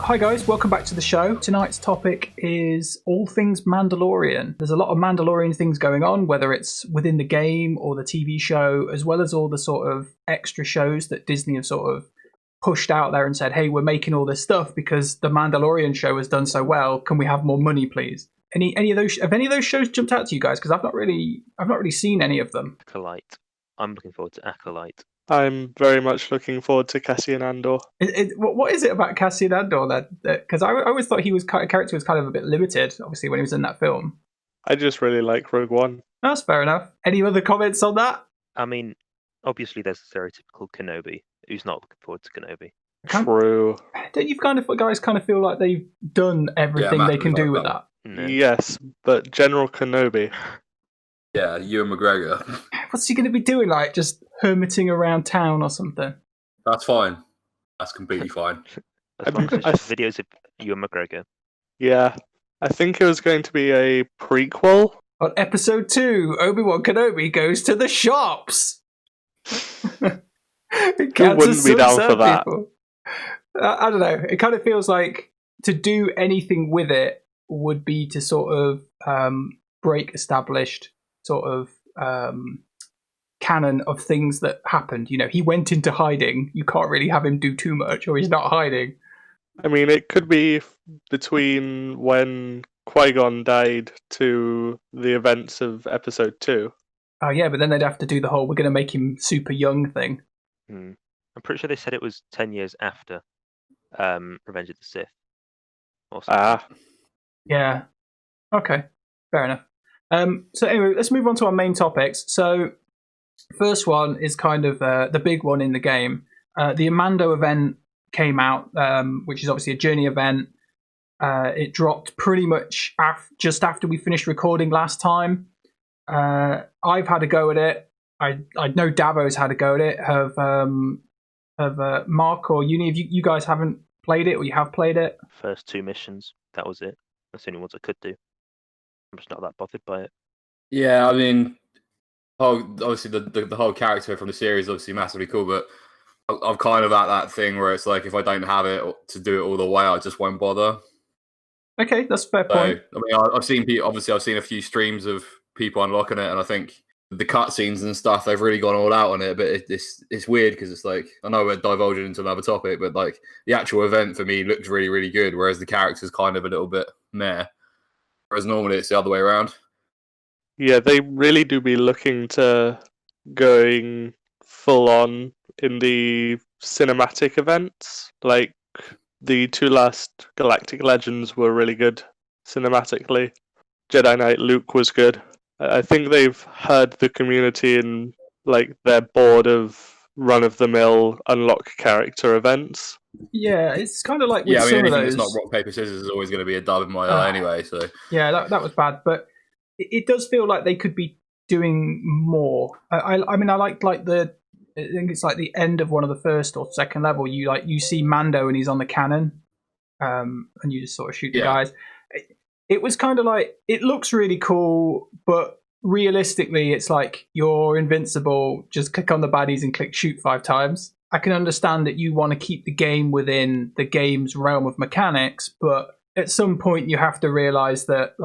Hi guys, welcome back to the show. Tonight's topic is all things Mandalorian. There's a lot of Mandalorian things going on, whether it's within the game or the TV show, as well as all the sort of extra shows that Disney have sort of pushed out there and said, hey, we're making all this stuff because the Mandalorian show has done so well. Can we have more money, please? Have any of those shows jumped out to you guys? Because I've not really seen any of them. Acolyte. I'm looking forward to Acolyte. I'm very much looking forward to Cassian Andor. What is it about Cassian Andor because I always thought character was kind of a bit limited, obviously, when he was in that film. I just really like Rogue One. That's fair enough. Any other comments on that? I mean, obviously there's a stereotypical Kenobi. Who's not looking forward to Kenobi? True. Don't you guys kind of feel like they've done everything they can do with that? No. Yes, but General Kenobi. Yeah, Ewan McGregor. What's he going to be doing? Like just hermiting around town or something? That's fine. That's completely fine. As long as it's just videos of Ewan McGregor. Yeah, I think it was going to be a prequel. On episode 2, Obi-Wan Kenobi goes to the shops. Who wouldn't be down for that? I don't know. It kind of feels like to do anything with it would be to sort of break established sort of canon of things that happened. You know, he went into hiding. You can't really have him do too much, or he's not hiding. I mean, it could be between when Qui-Gon died to the events of episode 2. Oh yeah, but then they'd have to do the whole "we're going to make him super young" thing. I'm pretty sure they said it was 10 years after Revenge of the Sith. Yeah. Okay. Fair enough. So anyway, let's move on to our main topics. So first one is kind of the big one in the game. The Mando event came out, which is obviously a journey event. It dropped pretty much just after we finished recording last time. I've had a go at it. I know Davvo's had a go at it. Have Mark or Uni, if you guys haven't played it or you have played it? First 2 missions, that was it. That's the only ones I could do. I'm just not that bothered by it. Yeah, I mean, obviously the whole character from the series is obviously massively cool, but I'm kind of at that thing where it's like if I don't have it to do it all the way, I just won't bother. Okay, that's a fair point. I mean, I've seen a few streams of people unlocking it, and I think the cutscenes and stuff, they've really gone all out on it, but it's weird because it's like, I know we're divulging into another topic, but like the actual event for me looks really, really good, whereas the character's kind of a little bit meh. Whereas normally it's the other way around. Yeah, they really do be looking to going full on in the cinematic events. Like the 2 last Galactic Legends were really good cinematically. Jedi Knight Luke was good. I think they've heard the community and like they're bored of run-of-the-mill unlock character events. Yeah, it's kind of like with anything some of those. That's not rock paper scissors is always going to be a dub in my eye anyway. So yeah, that was bad, but it does feel like they could be doing more. I mean, I like the. I think it's like the end of one of the first or second level. You see Mando and he's on the cannon, and you just sort of shoot the guys. It was kind of like, it looks really cool, but realistically, it's like you're invincible. Just click on the baddies and click shoot 5 times. I can understand that you want to keep the game within the game's realm of mechanics, but at some point you have to realize that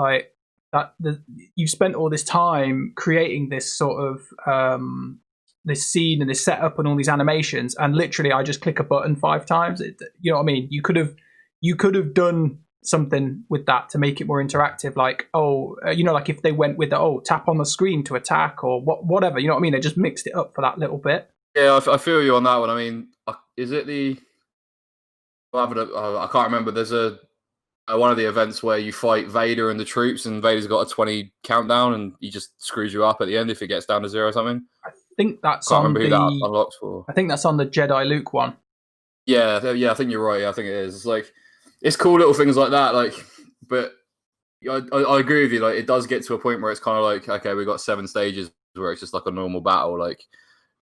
you've spent all this time creating this sort of this scene and this setup and all these animations, and literally I just click a button 5 times. You know what I mean? You could have done something with that to make it more interactive, like like if they went with tap on the screen to attack or whatever, you know what I mean? They just mixed it up for that little bit. Yeah, I feel you on that one. I mean, is it I can't remember. There's one of the events where you fight Vader and the troops, and Vader's got a 20 countdown, and he just screws you up at the end if it gets down to 0 or something. I think that's can't remember who that unlocks for. I think that's on the Jedi Luke one. Yeah, I think you're right. I think it is. It's like, it's cool little things like that. Like, but I agree with you. Like, it does get to a point where it's kind of like, okay, we've got 7 stages where it's just like a normal battle. Like,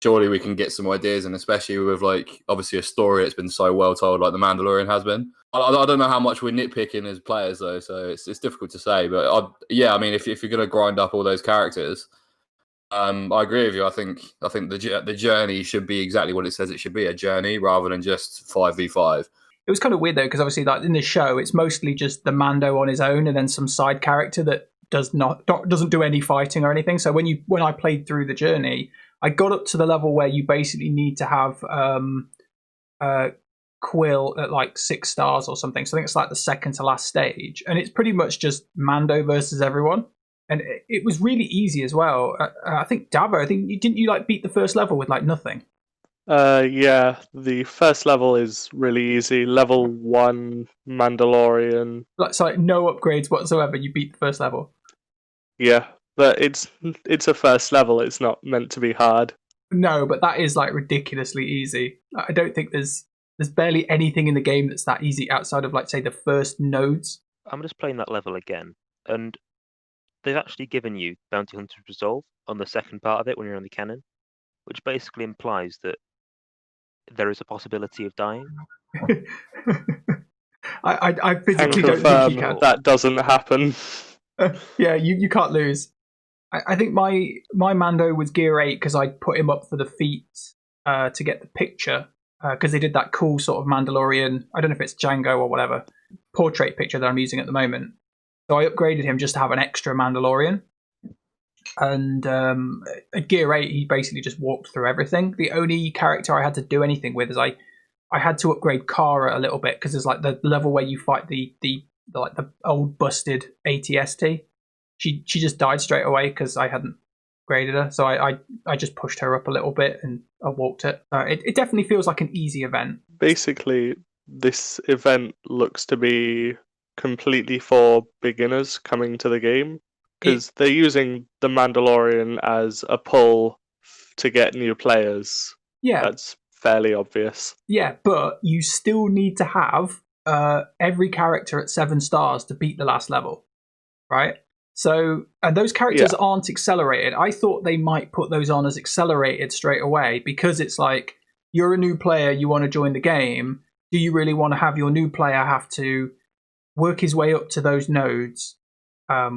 surely we can get some ideas, and especially with like obviously a story that's been so well told, like the Mandalorian has been. I don't know how much we're nitpicking as players though, so it's difficult to say. But I mean, if you're gonna grind up all those characters, I agree with you. I think the journey should be exactly what it says it should be, a journey rather than just 5v5. It was kind of weird though, because obviously, like in the show, it's mostly just the Mando on his own, and then some side character that doesn't do any fighting or anything. So when I played through the journey, I got up to the level where you basically need to have Quill at like 6 stars or something. So I think it's like the second to last stage, and it's pretty much just Mando versus everyone. And it was really easy as well. I think Davvo, didn't you like beat the first level with like nothing? Yeah, the first level is really easy. Level 1 Mandalorian. Like no upgrades whatsoever. You beat the first level. Yeah, but it's a first level. It's not meant to be hard. No, but that is like ridiculously easy. I don't think there's barely anything in the game that's that easy outside of like say the first nodes. I'm just playing that level again, and they've actually given you Bounty Hunter's Resolve on the second part of it when you're on the cannon, which basically implies that there is a possibility of dying. I physically don't think you can. That doesn't happen. Yeah, you can't lose. I think my Mando was gear 8 because I put him up for the feat to get the picture because they did that cool sort of Mandalorian, I don't know if it's Django or whatever, portrait picture that I'm using at the moment. So I upgraded him just to have an extra Mandalorian. And at gear 8, he basically just walked through everything. The only character I had to do anything with is I had to upgrade Kara a little bit because there's like the level where you fight the old busted ATST. She just died straight away because I hadn't graded her. So I just pushed her up a little bit and I walked it. It definitely feels like an easy event. Basically, this event looks to be completely for beginners coming to the game because they're using the Mandalorian as a pull to get new players. Yeah, that's fairly obvious. Yeah, but you still need to have every character at 7 stars to beat the last level, right? So, and those characters aren't accelerated. I thought they might put those on as accelerated straight away because it's like, you're a new player, you want to join the game. Do you really want to have your new player have to work his way up to those nodes,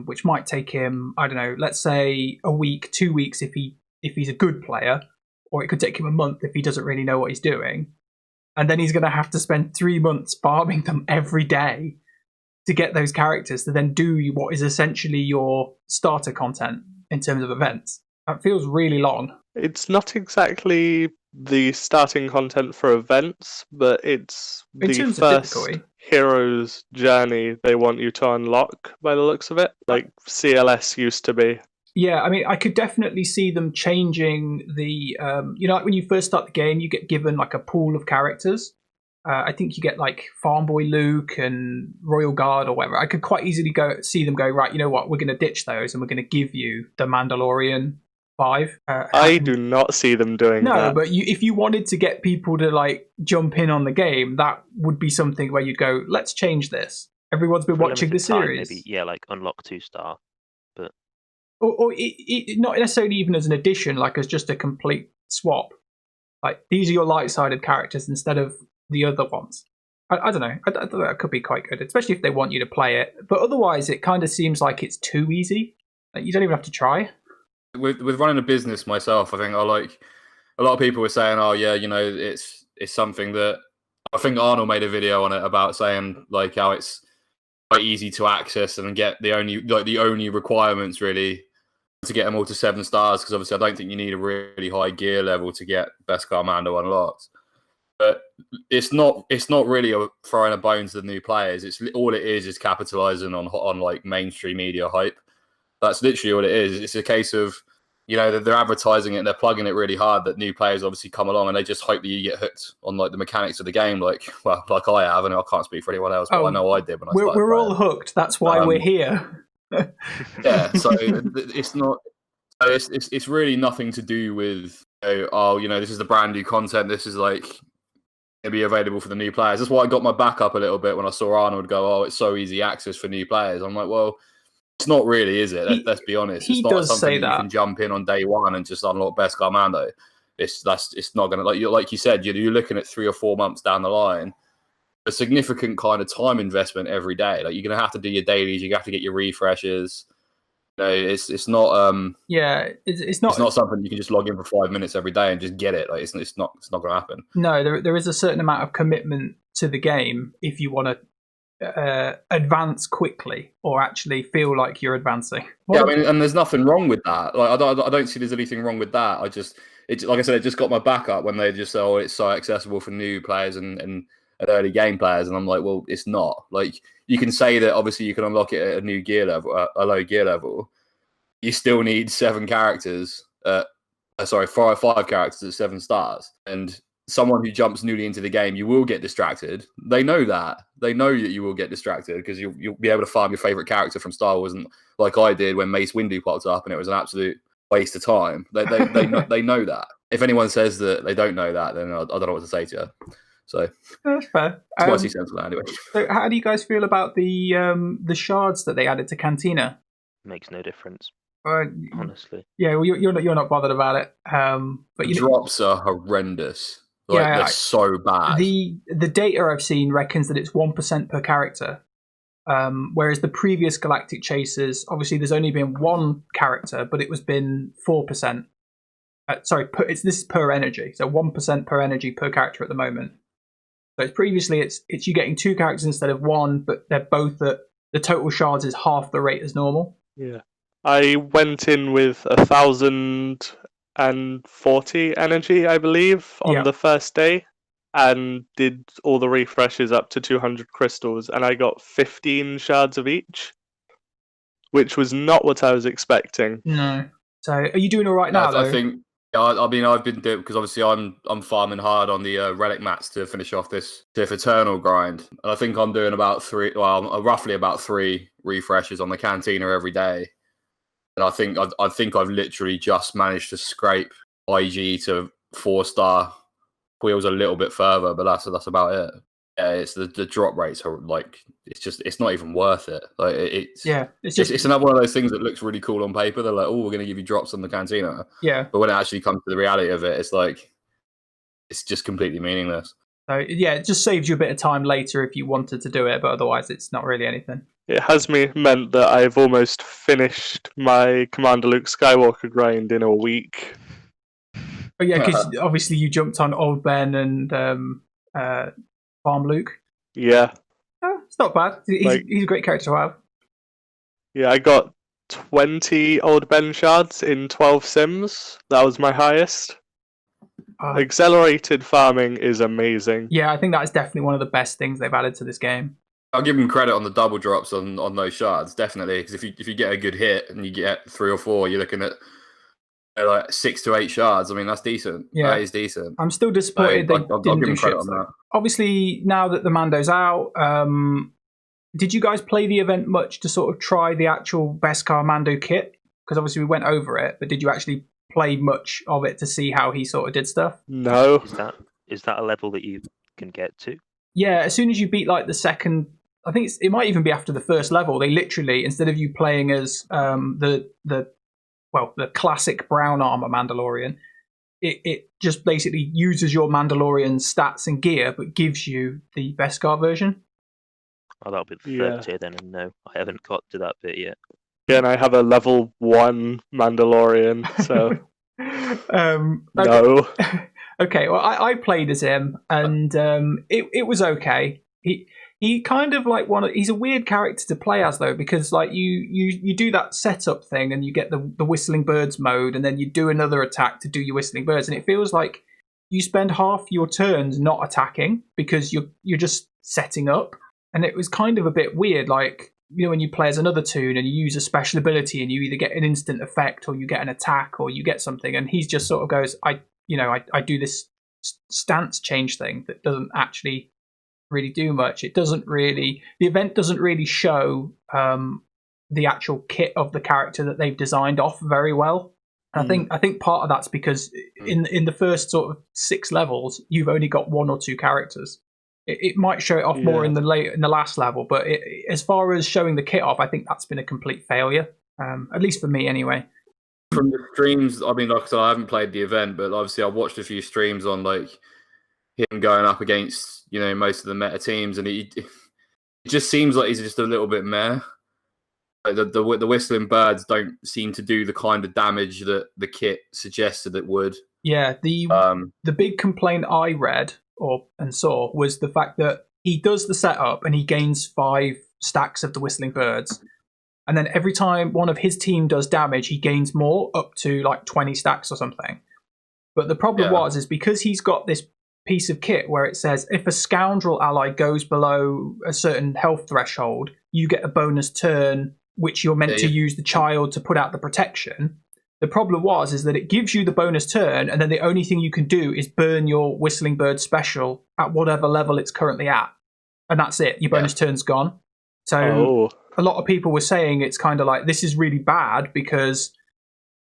which might take him, I don't know, let's say a week, 2 weeks if he's a good player, or it could take him a month if he doesn't really know what he's doing. And then he's going to have to spend 3 months farming them every day to get those characters to then do what is essentially your starter content in terms of events. That feels really long. It's not exactly the starting content for events, but it's the first hero's journey they want you to unlock by the looks of it, like CLS used to be. Yeah, I mean, I could definitely see them changing the, like when you first start the game, you get given like a pool of characters. I think you get like Farm Boy Luke and Royal Guard or whatever. I could quite easily see them go, right, you know what, we're going to ditch those and we're going to give you the Mandalorian 5. I do not see them doing that. No, but if you wanted to get people to like jump in on the game, that would be something where you'd go, let's change this. Everyone's been watching the series. Maybe, like unlock 2-star. But or it, not necessarily even as an addition, like as just a complete swap. Like, these are your light-sided characters instead of the other ones. I don't know. I thought that could be quite good, especially if they want you to play it. But otherwise, it kind of seems like it's too easy. Like, you don't even have to try. With running a business myself, I think a lot of people were saying, "Oh yeah, it's something that." I think Arnold made a video on it about saying like how it's quite easy to access and get the only requirements really to get them all to 7 stars, because obviously I don't think you need a really high gear level to get Beskar Mando unlocked. But it's not really throwing a bone to the new players. It's all it is capitalizing on like mainstream media hype. That's literally what it is. It's a case of, they're advertising it and they're plugging it really hard that new players obviously come along and they just hope that you get hooked on like the mechanics of the game, like I have, and I can't speak for anyone else, but I know I did when I started. We're all hooked. That's why we're here. Yeah, so it's not. It's really nothing to do with this is the brand new content. This is like going to be available for the new players. That's why I got my back up a little bit when I saw Arnold go, "Oh, it's so easy access for new players." I'm like, well, it's not really, is it? Let's be honest. It's not something that you can jump in on day one and just unlock Beskar Mando. It's not going to, like you said, you're looking at 3 or 4 months down the line. A significant kind of time investment every day. Like, you're going to have to do your dailies. You have to get your refreshes. It's not. It's not something you can just log in for 5 minutes every day and just get it. Like, it's not going to happen. No, there is a certain amount of commitment to the game if you want to advance quickly or actually feel like you're advancing. Yeah, I mean, and there's nothing wrong with that. Like, I don't see there's anything wrong with that. Like I said, it just got my back up when they just say, "Oh, it's so accessible for new players and early game players," and I'm like, well, it's not. Like, you can say that obviously you can unlock it at a new gear level, a low gear level. You still need 7 characters. Five characters at 7 stars, and someone who jumps newly into the game, you will get distracted. They know that. They know that you will get distracted because you'll be able to farm your favorite character from Star Wars, and like I did when Mace Windu popped up, and it was an absolute waste of time. They know that. If anyone says that they don't know that, then I don't know what to say to you. So that's fair. That's my 2 cents on that anyway. So how do you guys feel about the shards that they added to Cantina? Makes no difference, honestly. Yeah, well, you're not bothered about it. But the drops are horrendous. They're so bad. The data I've seen reckons that it's 1% per character. Whereas the previous Galactic Chasers, obviously there's only been 1 character, but it was been 4%. This is per energy, so 1% per energy per character at the moment. So previously it's you getting 2 characters instead of 1, but they're both at the total shards is half the rate as normal. Yeah, I went in with 1,040 energy, I believe, on the first day, and did all the refreshes up to 200 crystals, and I got 15 shards of each, which was not what I was expecting. No. So, are you doing all right now? I think. I mean, I've been doing because obviously I'm farming hard on the relic mats to finish off this Diff Eternal grind, and I think I'm doing about 3. Well, I'm roughly about 3 refreshes on the Cantina every day, and I think I've literally just managed to scrape IG to 4-star. Wheels a little bit further, but that's about it. Yeah, it's the drop rates are like it's not even worth it. Like it's another one of those things that looks really cool on paper. They're like, oh, we're going to give you drops on the Cantina. Yeah, but when it actually comes to the reality of it, it's like it's just completely meaningless. So yeah, it just saves you a bit of time later if you wanted to do it, but otherwise it's not really anything. It has meant that I've almost finished my Commander Luke Skywalker grind in a week. Oh yeah, because obviously you jumped on Old Ben and Farm Luke. Yeah. Oh, it's not bad. He's a great character to have. Yeah, I got 20 Old Ben shards in 12 sims. That was my highest. Accelerated farming is amazing. Yeah, I think that is definitely one of the best things they've added to this game. I'll give them credit on the double drops on those shards, definitely. Because if you get a good hit and you get 3 or 4, you're looking at like 6 to 8 shards. I mean, that's decent. Yeah, that is decent. I'm still disappointed I'll give them credit on that. Obviously, now that the Mando's out, did you guys play the event much to sort of try the actual Beskar Mando kit? Because obviously we went over it, but did you actually play much of it to see how he sort of did stuff? No. Is that a level that you can get to? Yeah, as soon as you beat like the second, I think it might even be after the first level. They literally, instead of you playing as the classic brown armor Mandalorian, it just basically uses your Mandalorian stats and gear, but gives you the Beskar version. Oh, that'll be the third tier then, and no, I haven't got to that bit yet. Yeah, and I have a level 1 Mandalorian, so no. Okay, well, I played as him, and it was okay. He kind of like he's a weird character to play as though, because like you do that setup thing and you get the whistling birds mode, and then you do another attack to do your whistling birds, and it feels like you spend half your turns not attacking because you're just setting up, and it was kind of a bit weird. Like, you know, when you play as another toon and you use a special ability and you either get an instant effect or you get an attack or you get something, and he's just sort of goes, I do this stance change thing that doesn't actually really do much. The event doesn't really show the actual kit of the character that they've designed off very well. And I think part of that's because in the first sort of 6 levels you've only got 1 or 2 characters. It might show it off more in the last level, but as far as showing the kit off, I think that's been a complete failure, at least for me anyway. From the streams, I mean, like I said, I haven't played the event, but obviously I've watched a few streams on like him going up against, you know, most of the meta teams, and it just seems like he's just a little bit meh. Like the whistling birds don't seem to do the kind of damage that the kit suggested it would. Yeah, the big complaint I read and saw was the fact that he does the setup and he gains 5 stacks of the whistling birds, and then every time one of his team does damage, he gains more, up to like 20 stacks or something. But the problem is because he's got this piece of kit where it says if a scoundrel ally goes below a certain health threshold, you get a bonus turn, which you're meant to use the child to put out the protection. The problem is that it gives you the bonus turn, and then the only thing you can do is burn your whistling bird special at whatever level it's currently at, and that's it. Your bonus turn's gone. So a lot of people were saying it's kind of like, this is really bad because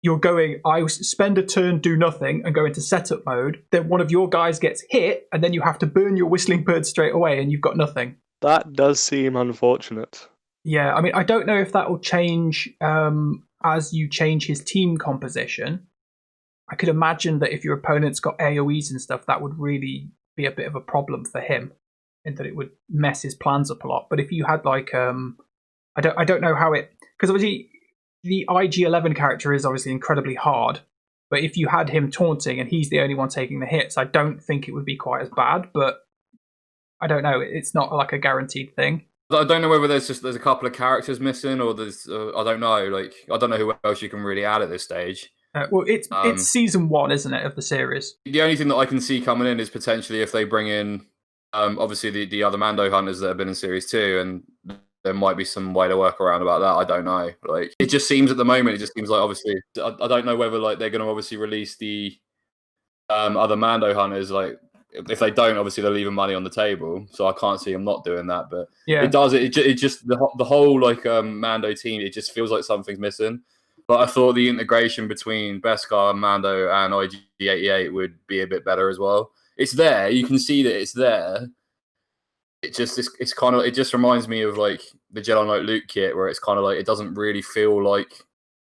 you're going, I spend a turn, do nothing, and go into setup mode. Then one of your guys gets hit, and then you have to burn your whistling bird straight away, and you've got nothing. That does seem unfortunate. Yeah, I mean, I don't know if that will change as you change his team composition. I could imagine that if your opponent's got AoEs and stuff, that would really be a bit of a problem for him, in that it would mess his plans up a lot. But if you had like, I don't know how it, because obviously the IG-11 character is obviously incredibly hard. But if you had him taunting and he's the only one taking the hits, I don't think it would be quite as bad. But I don't know. It's not like a guaranteed thing. I don't know whether there's a couple of characters missing, or there's I don't know. Like, I don't know who else you can really add at this stage. Well, it's season 1, isn't it, of the series? The only thing that I can see coming in is potentially if they bring in obviously the other Mando hunters that have been in series 2, and there might be some way to work around about that. I don't know. Like, it just seems at the moment, it just seems like, obviously, I don't know whether like they're going to obviously release the other Mando hunters. Like, if they don't, obviously they're leaving money on the table, so I can't see them not doing that. But it does. It just the whole like Mando team. It just feels like something's missing. But I thought the integration between Beskar, Mando, and IG-88 would be a bit better as well. It's there. You can see that it's there. It's kind of, it just reminds me of like the Jedi Knight Luke kit, where it's kind of like it doesn't really feel like.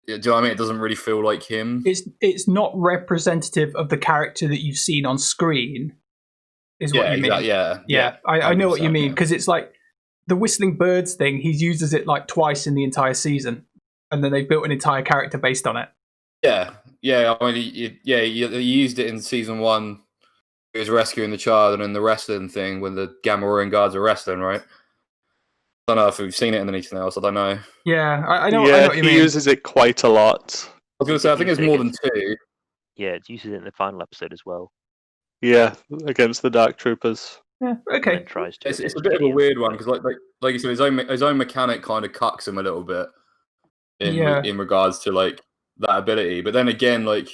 Do you know what I mean? It doesn't really feel like him. It's not representative of the character that you've seen on screen. Is what you mean? Yeah. I know what you mean, because it's like the Whistling Birds thing. He uses it like twice in the entire season, and then they built an entire character based on it. Yeah. I mean, he used it in season 1. He was rescuing the child, and in the wrestling thing when the Gamorrean guards are wrestling, right? I don't know if we've seen it in anything else. I don't know. Yeah, I know. Yeah, I know what you mean. He uses it quite a lot. I was going to say, I think it's more than 2. Yeah, it uses it in the final episode as well. Yeah, against the Dark Troopers. Yeah, okay. It's a bit of a weird one, because like you said, his own mechanic kind of cucks him a little bit in regards to like that ability. But then again, like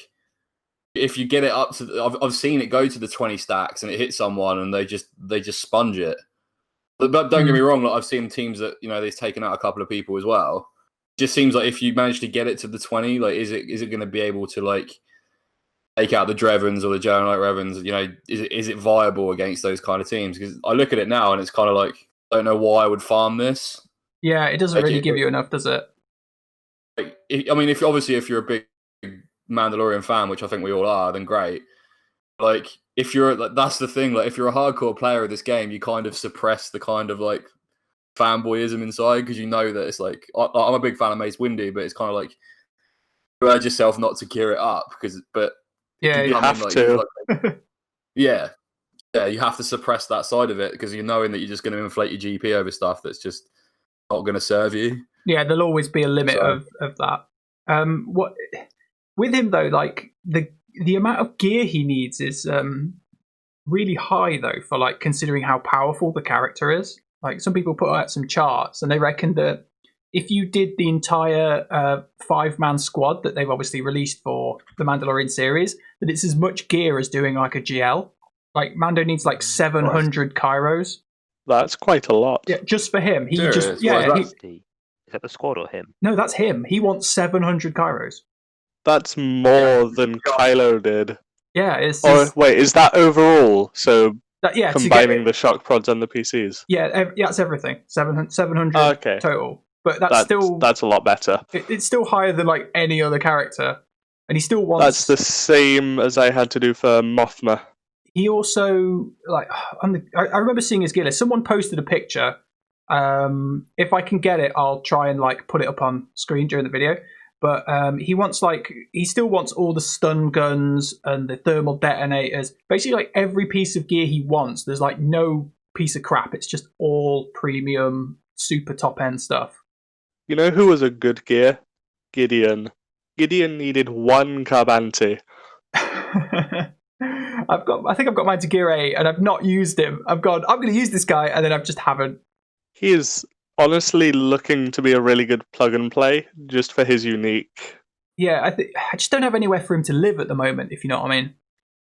if you get it up to, I've seen it go to the 20 stacks and it hits someone and they just sponge it. But don't get me wrong, like I've seen teams that, you know, they've taken out a couple of people as well. It just seems like if you manage to get it to the 20, like is it going to be able to like take out the Drevens or the Jedi Knight Revens? You know, is it viable against those kind of teams? Because I look at it now and it's kind of like, I don't know why I would farm this. Yeah, it doesn't really give you enough, does it? Like, I mean, if you're a big Mandalorian fan, which I think we all are, then great. Like, if you're like, that's the thing. Like, if you're a hardcore player of this game, you kind of suppress the kind of like fanboyism inside, because you know that it's like I'm a big fan of Mace Windu, but it's kind of like you urge yourself not to gear it up but you have to. Yeah, you have to suppress that side of it, because you're knowing that you're just going to inflate your GP over stuff that's just not going to serve you. Yeah, there'll always be a limit of that. What with him though, like the amount of gear he needs is really high though, for like considering how powerful the character is. Like, some people put out some charts and they reckon that if you did the entire 5-man squad that they've obviously released for the Mandalorian series, that it's as much gear as doing like a GL. Like, Mando needs like 700 Kairos. That's quite a lot. Yeah, just for him. Is that the squad or him? No, that's him. He wants 700 Kairos. That's more than Kylo did. Yeah, it's. Wait, is that overall? So combining the shock prods and the PCs. Yeah, that's everything. 700 okay. Total. But that's a lot better. It's still higher than like any other character, and he still wants. That's the same as I had to do for Mothma. He also I remember seeing his gear list. Someone posted a picture. If I can get it, I'll try and like put it up on screen during the video. but he still wants all the stun guns and the thermal detonators. Basically, like every piece of gear he wants. There's like no piece of crap. It's just all premium, super top end stuff. You know who was a good gear? Gideon. Gideon needed one Carbante. I think I've got mine to gear 8 and I've not used him. I'm going to use this guy, and then I just haven't. He is honestly looking to be a really good plug and play just for his unique. Yeah, I just don't have anywhere for him to live at the moment, if you know what I mean.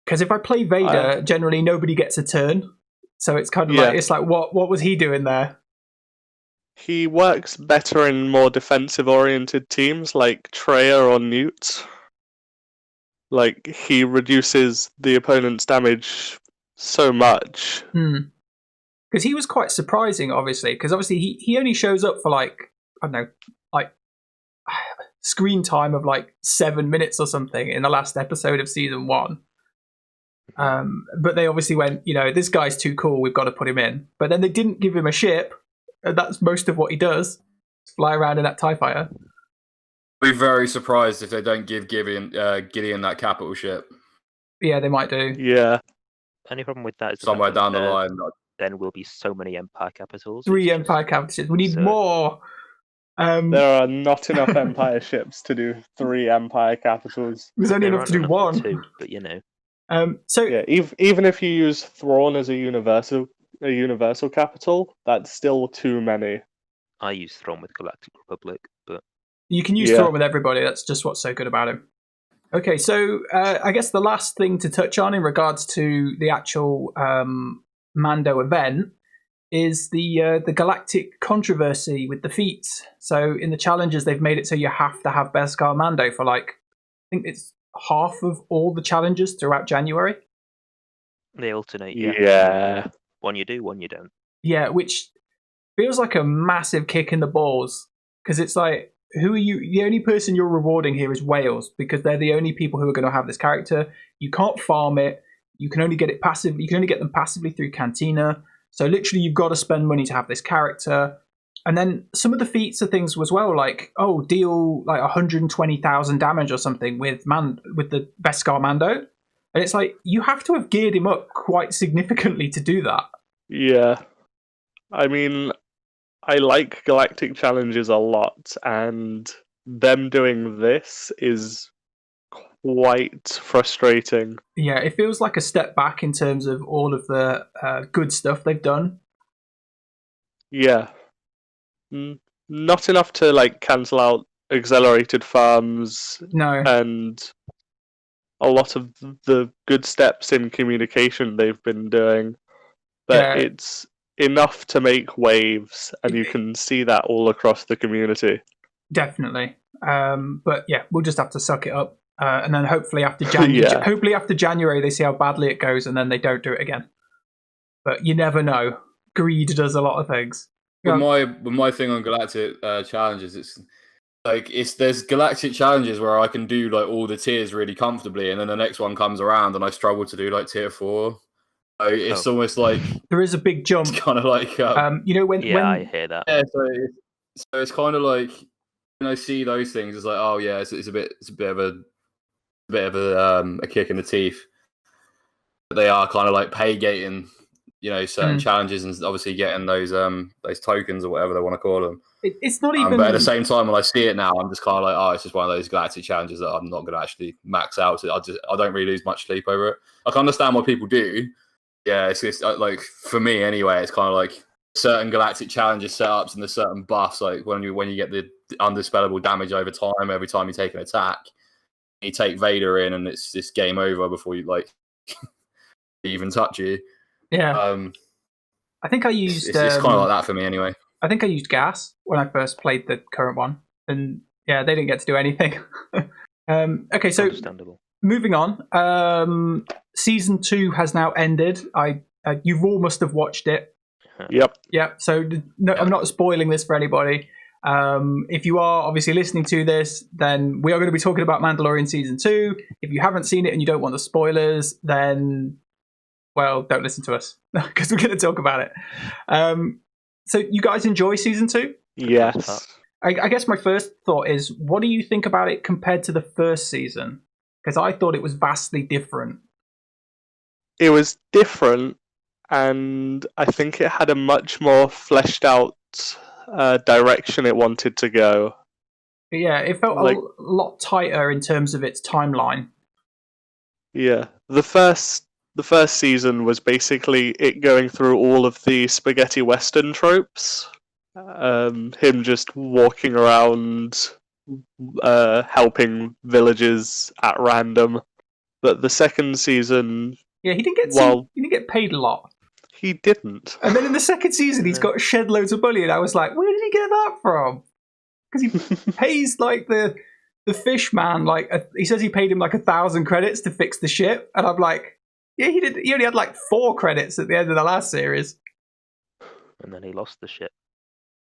Because if I play Vader, generally nobody gets a turn. So it's kind of like, what was he doing there? He works better in more defensive-oriented teams like Treya or Newt. Like, he reduces the opponent's damage so much. Because he was quite surprising, obviously. Because obviously he only shows up for like, I don't know, like screen time of like 7 minutes or something in the last episode of season 1. But they obviously went, this guy's too cool, we've got to put him in. But then they didn't give him a ship. And that's most of what he does. Fly around in that TIE fighter. I'd be very surprised if they don't give Gideon that capital ship. Yeah, they might do. Yeah. Only problem with that is somewhere down the line. Then will be so many Empire capitals. 3 Empire capitals. We need more. There are not enough Empire ships to do 3 Empire capitals. There's only enough to do 1. 2, but So yeah, even if you use Thrawn as a universal capital, that's still too many. I use Thrawn with Galactic Republic, but you can use Thrawn with everybody. That's just what's so good about him. Okay, so I guess the last thing to touch on in regards to the actual Mando event is the galactic controversy with the feats. So in the challenges, they've made it so you have to have Beskar Mando for I think it's half of all the challenges throughout January. They alternate. Yeah. One you do, one you don't. Yeah, which feels like a massive kick in the balls, because it's like, who are you? The only person you're rewarding here is Wales, because they're the only people who are going to have this character. You can't farm it. You can only get it passively. You can only get them passively through Cantina. So literally, you've got to spend money to have this character. And then some of the feats are things as well, like, deal like 120,000 damage or something with the Beskar Mando. And it's like, you have to have geared him up quite significantly to do that. Yeah. I mean, I like Galactic Challenges a lot, and them doing this is quite frustrating. Yeah, it feels like a step back in terms of all of the good stuff they've done. Yeah. Not enough to cancel out accelerated farms. No. And a lot of the good steps in communication they've been doing. But it's enough to make waves, and you can see that all across the community. Definitely. But yeah, we'll just have to suck it up. And then hopefully after January they see how badly it goes, and then they don't do it again. But you never know. Greed does a lot of things. With my thing on Galactic challenges, it's there's Galactic challenges where I can do all the tiers really comfortably, and then the next one comes around and I struggle to do tier 4. So it's almost like there is a big jump. It's kind of like when I hear that. Yeah, so it's kind of like when I see those things, it's like, oh yeah, it's a bit of a kick in the teeth. But they are kind of pay gating, certain challenges, and obviously getting those tokens or whatever they want to call them. It's not even. But at the same time, when I see it now, I'm just kind of like, oh, it's just one of those Galactic challenges that I'm not going to actually max out. So I don't really lose much sleep over it. I can understand why people do. Yeah, it's for me anyway. It's kind of certain Galactic challenges setups and the certain buffs. When you get the undispellable damage over time, every time you take an attack, you take Vader in, and it's game over before you even touch you. Yeah. I think I used. It's kind of like that for me anyway. I think I used gas when I first played the current one, and yeah, they didn't get to do anything. Okay, so moving on. Season 2 has now ended. You all must have watched it. Yep. Yep. So no, I'm not spoiling this for anybody. If you are obviously listening to this, then we are going to be talking about Mandalorian Season 2. If you haven't seen it and you don't want the spoilers, then, well, don't listen to us, because we're going to talk about it. So you guys enjoy Season 2? Yes. I guess my first thought is, what do you think about it compared to the first season? Because I thought it was vastly different. It was different, and I think it had a much more fleshed out direction it wanted to go. But yeah, it felt Like- a lot tighter in terms of its timeline. Yeah, the first season was basically it going through all of the spaghetti western tropes. Him just walking around, helping villagers at random. But the second season, Yeah, he didn't get paid a lot. he didn't. And then in the second season, he's got shed loads of money, and I was like, where did he get that from? Because he pays like the fish man, he says he paid him like 1,000 credits to fix the ship, and I'm like, yeah, he did. He only had like 4 credits at the end of the last series. And then he lost the ship.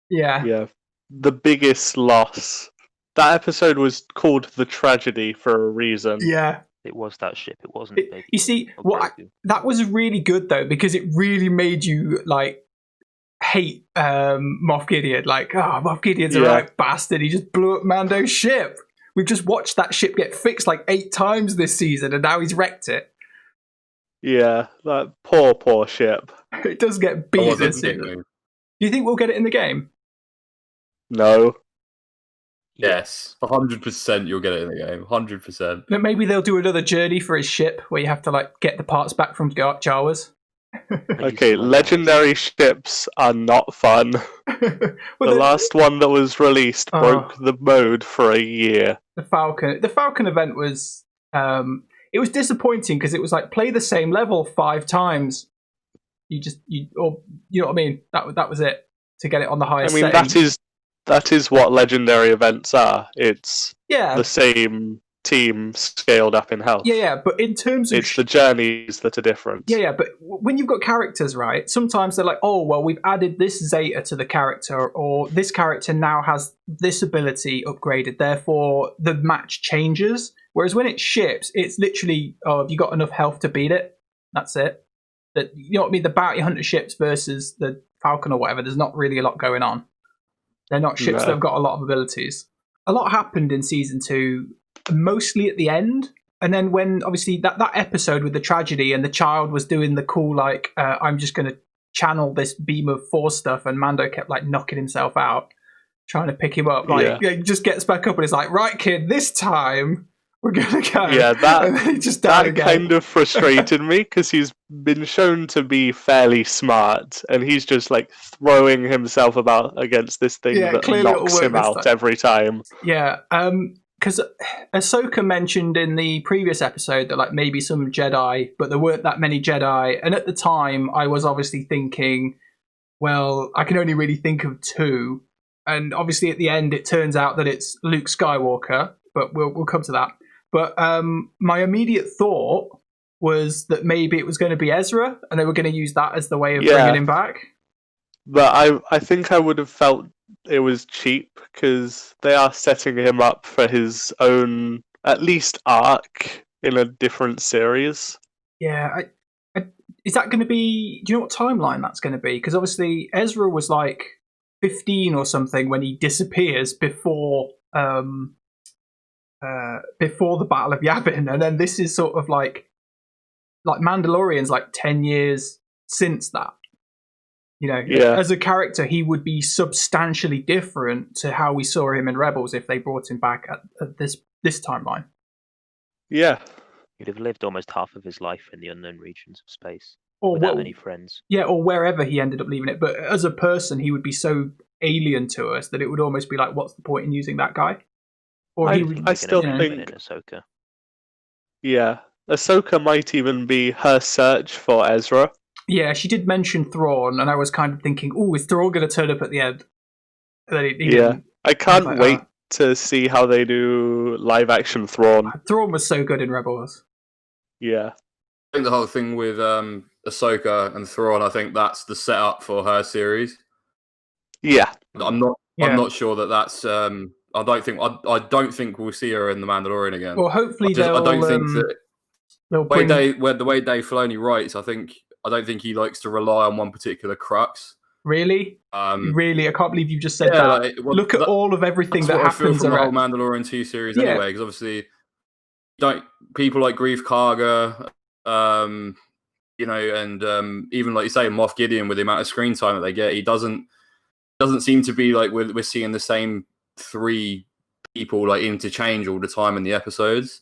Yeah. Yeah, the biggest loss. That episode was called The Tragedy for a reason. Yeah. It was that ship. It wasn't. You see, that was really good though, because it really made you like hate Moff Gideon. Like, Moff Gideon's a right bastard. He just blew up Mando's ship. We've just watched that ship get fixed like 8 times this season, and now he's wrecked it. Yeah, that poor ship. It does get beat this season. Do you think we'll get it in the game? No. Yes, 100% you'll get it in the game. 100%. But maybe they'll do another journey for his ship where you have to like get the parts back from Jawas. Okay, legendary ships are not fun. The last one that was released broke the mode for a year. The Falcon event was it was disappointing because it was like play the same level 5 times. You know what I mean? That was it to get it on the highest. I mean, setting. that is what legendary events are. It's the same team scaled up in health. Yeah, but in terms of it's the journeys that are different. Yeah, but when you've got characters, right? Sometimes they're like, oh, well, we've added this Zeta to the character, or this character now has this ability upgraded, therefore the match changes. Whereas when it ships, it's literally, have you got enough health to beat it? That's it. You know what I mean? The bounty hunter ships versus the Falcon or whatever, there's not really a lot going on. They're not ships that have got a lot of abilities. A lot happened in season 2, mostly at the end. And then when, obviously, that episode with the tragedy and the child was doing the cool, like, I'm just going to channel this beam of force stuff, and Mando kept, like, knocking himself out, trying to pick him up. Like, he just gets back up and it's like, right, kid, this time we're going to go. Yeah, and then he just died again. Kind of frustrated me because he's been shown to be fairly smart, and he's just, like, throwing himself about against this thing that knocks him out every time. Yeah, because Ahsoka mentioned in the previous episode that like maybe some Jedi, but there weren't that many Jedi. And at the time, I was obviously thinking, well, I can only really think of 2. And obviously at the end, it turns out that it's Luke Skywalker, but we'll come to that. But my immediate thought was that maybe it was going to be Ezra, and they were going to use that as the way of bringing him back. But I think I would have felt it was cheap because they are setting him up for his own, at least, arc in a different series. Yeah, is that going to be? Do you know what timeline that's going to be? Because obviously Ezra was like 15 or something when he disappears before the Battle of Yavin, and then this is sort of like Mandalorian's like 10 years since that. You know, as a character, he would be substantially different to how we saw him in Rebels if they brought him back at this timeline. Yeah. He'd have lived almost half of his life in the unknown regions of space or without any friends. Yeah, or wherever he ended up leaving it. But as a person, he would be so alien to us that it would almost be like, what's the point in using that guy? Or I still think Ahsoka. Yeah, Ahsoka might even be her search for Ezra. Yeah, she did mention Thrawn, and I was kind of thinking, "Oh, is Thrawn going to turn up at the end?" And then he didn't. I can't wait to see how they do live-action Thrawn. Thrawn was so good in Rebels. Yeah, I think the whole thing with Ahsoka and Thrawn, I think that's the setup for her series. Yeah, I'm not sure that's. I don't think we'll see her in the Mandalorian again. Well, hopefully I don't think that the way Dave Filoni writes, I don't think he likes to rely on one particular crux. Really? Really? I can't believe you just said yeah, that. like, well, Look at all of everything that's that what I feel happens from the whole around. Mandalorian 2 series Yeah. anyway, because obviously, people like Grief Karga, you know, and even like you say, Moff Gideon, with the amount of screen time that they get, he doesn't seem to be like we're seeing the same 3 people like interchange all the time in the episodes.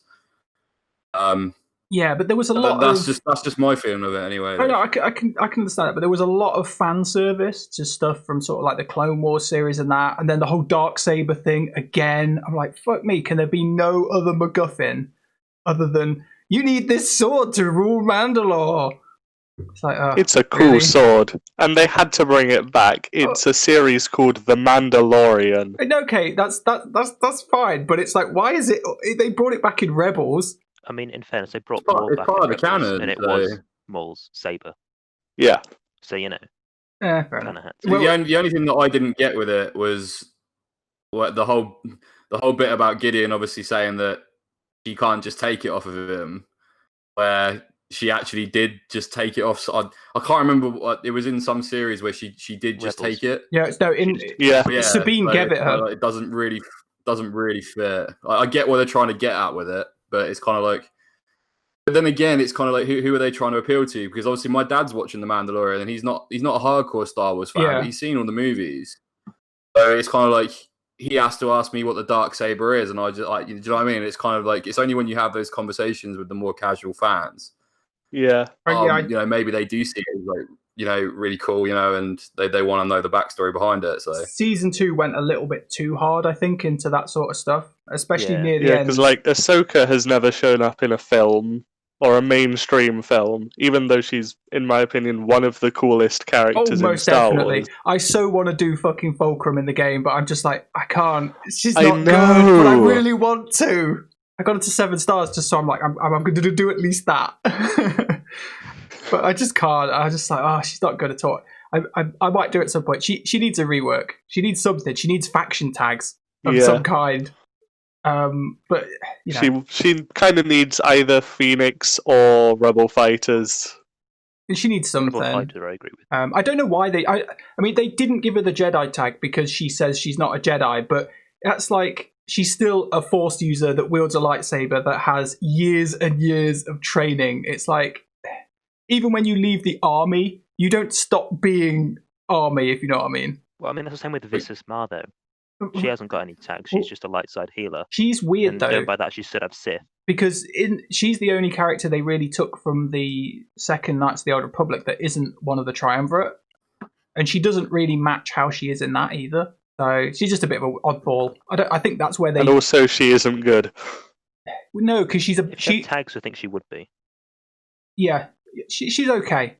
Yeah, but there was a lot that's just my feeling of it anyway. I know, I can understand it, but there was a lot of fan service to stuff from sort of like the Clone Wars series and that, and then the whole Darksaber thing again. I'm like, fuck me, can there be no other MacGuffin other than you need this sword to rule Mandalore? It's like, it's a cool sword, and they had to bring it back. It's a series called The Mandalorian. Okay, that's fine, but it's like, why is it? They brought it back in Rebels. I mean, in fairness, they brought Maul back in Rebels, canon, and it was Maul's saber. Yeah. So you know. Yeah, fair enough. Well, the only thing that I didn't get with it was the whole bit about Gideon obviously saying that she can't just take it off of him, where she actually did just take it off. So I can't remember what it was in some series where she did just take it. Yeah, it's no in Sabine gave it her. It doesn't really fit. I get what they're trying to get at with it, but it's kind of like. But then again, it's kind of like who are they trying to appeal to? Because obviously my dad's watching The Mandalorian, and he's not a hardcore Star Wars fan, but he's seen all the movies. So it's kind of like he has to ask me what the Darksaber is, and I just like, do you know what I mean? It's kind of like it's only when you have those conversations with the more casual fans. Yeah. You know, maybe they do see it as like, you know, really cool, you know, and they want to know the backstory behind it. So season 2 went a little bit too hard, I think, into that sort of stuff, especially near the end. Yeah, because like Ahsoka has never shown up in a film or a mainstream film, even though she's, in my opinion, one of the coolest characters in Star Wars. I so want to do fucking Fulcrum in the game, but I'm just like, I can't. She's not good, but I really want to. I got it to 7 stars just so I'm like, I'm going to do at least that. But I just can't. I just like, she's not good at all. I might do it at some point. She needs a rework. She needs something. She needs faction tags of some kind. But you know. She kind of needs either Phoenix or Rebel Fighters. And she needs something. Rebel Fighter, I agree with. I don't know why they. I mean, they didn't give her the Jedi tag because she says she's not a Jedi, but that's like she's still a Force user that wields a lightsaber that has years and years of training. It's like even when you leave the army, you don't stop being army, if you know what I mean. Well, I mean that's the same with Visas Ma though. She hasn't got any tags. She's just a light side healer. She's weird though. And by that, she should have Sith. Because she's the only character they really took from the second Knights of the Old Republic that isn't one of the Triumvirate, and she doesn't really match how she is in that either. So she's just a bit of an oddball. I think that's where they. And also, she isn't good. No, because she's if she had tags, I think she would be. Yeah, she's okay.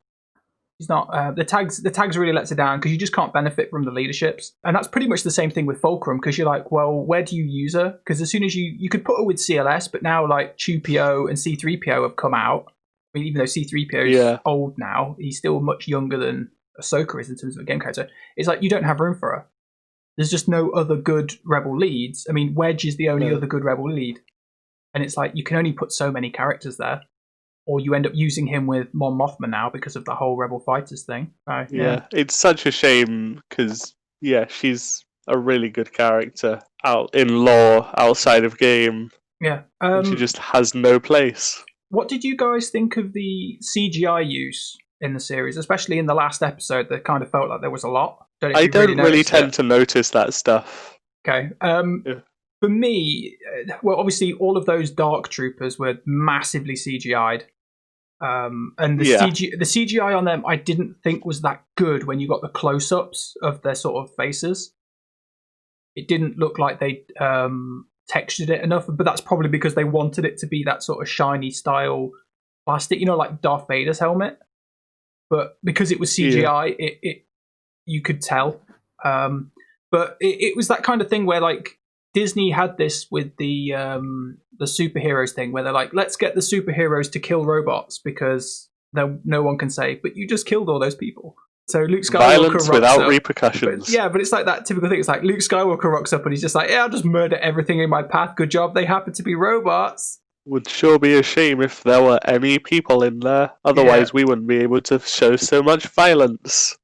She's not. The tags really lets her down because you just can't benefit from the leaderships, and that's pretty much the same thing with Fulcrum because you're like, well, where do you use her? Because as soon as you could put her with CLS, but now like CHEW-PO and C-3PO have come out. I mean, even though C-3PO is old now, he's still much younger than Ahsoka is in terms of a game character. It's like you don't have room for her. There's just no other good Rebel leads. I mean, Wedge is the only other good Rebel lead, and it's like you can only put so many characters there. Or you end up using him with Mon Mothma now because of the whole Rebel Fighters thing. Yeah, it's such a shame because, she's a really good character out in lore, outside of game. Yeah. She just has no place. What did you guys think of the CGI use in the series, especially in the last episode? That kind of felt like there was a lot. I don't really tend to notice that stuff. Okay. For me, well, obviously all of those Dark Troopers were massively CGI'd. And the CGI on them I didn't think was that good when you got the close-ups of their sort of faces. It didn't look like they textured it enough, but that's probably because they wanted it to be that sort of shiny style plastic, like Darth Vader's helmet. But because it was CGI, it you could tell. But it was that kind of thing where like Disney had this with the superheroes thing where they're like, let's get the superheroes to kill robots because no one can say, but you just killed all those people. So Luke Skywalker violence rocks without up, repercussions. but it's like that typical thing. It's like Luke Skywalker rocks up and he's just like, I'll just murder everything in my path. Good job. They happen to be robots. Would sure be a shame if there were any people in there. Otherwise, we wouldn't be able to show so much violence.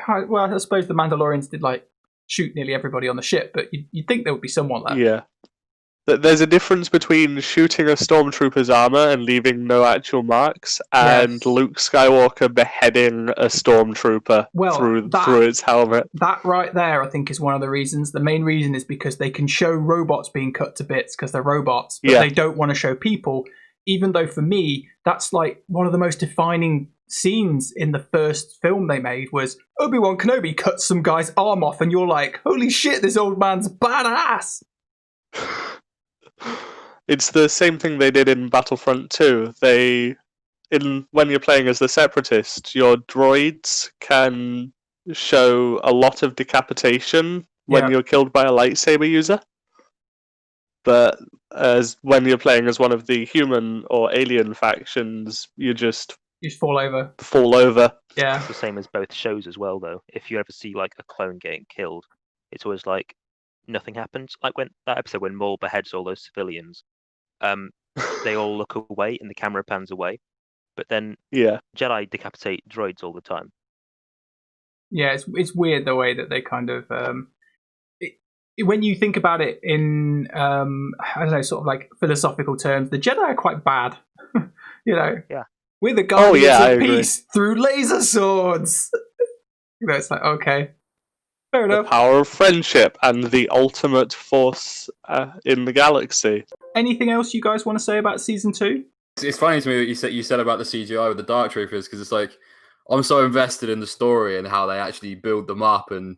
Well, I suppose the Mandalorians did like shoot nearly everybody on the ship, but you'd think there would be someone left. Yeah. There's a difference between shooting a stormtrooper's armor and leaving no actual marks, and Yes. Luke Skywalker beheading a stormtrooper through its helmet. That right there, I think, is one of the reasons. The main reason is because they can show robots being cut to bits because they're robots, but they don't want to show people. Even though for me, that's like one of the most defining scenes in the first film they made was Obi-Wan Kenobi cuts some guy's arm off, and you're like, holy shit, this old man's badass. It's the same thing they did in Battlefront 2. When you're playing as the Separatist, your droids can show a lot of decapitation when you're killed by a lightsaber user. But when you're playing as one of the human or alien factions, you just fall over. Yeah. It's the same as both shows as well, though. If you ever see like a clone getting killed, it's always like nothing happens. Like when that episode when Maul beheads all those civilians, they all look away and the camera pans away. But then Jedi decapitate droids all the time. Yeah, it's weird the way that they kind of when you think about it in I don't know, sort of like philosophical terms, the Jedi are quite bad. You know, we're the guardians of peace through laser swords. You know, it's like okay, fair enough. The power of friendship and the ultimate force in the galaxy. Anything else you guys want to say about season 2? It's funny to me that you said about the CGI with the Dark Troopers, because it's like I'm so invested in the story and how they actually build them up and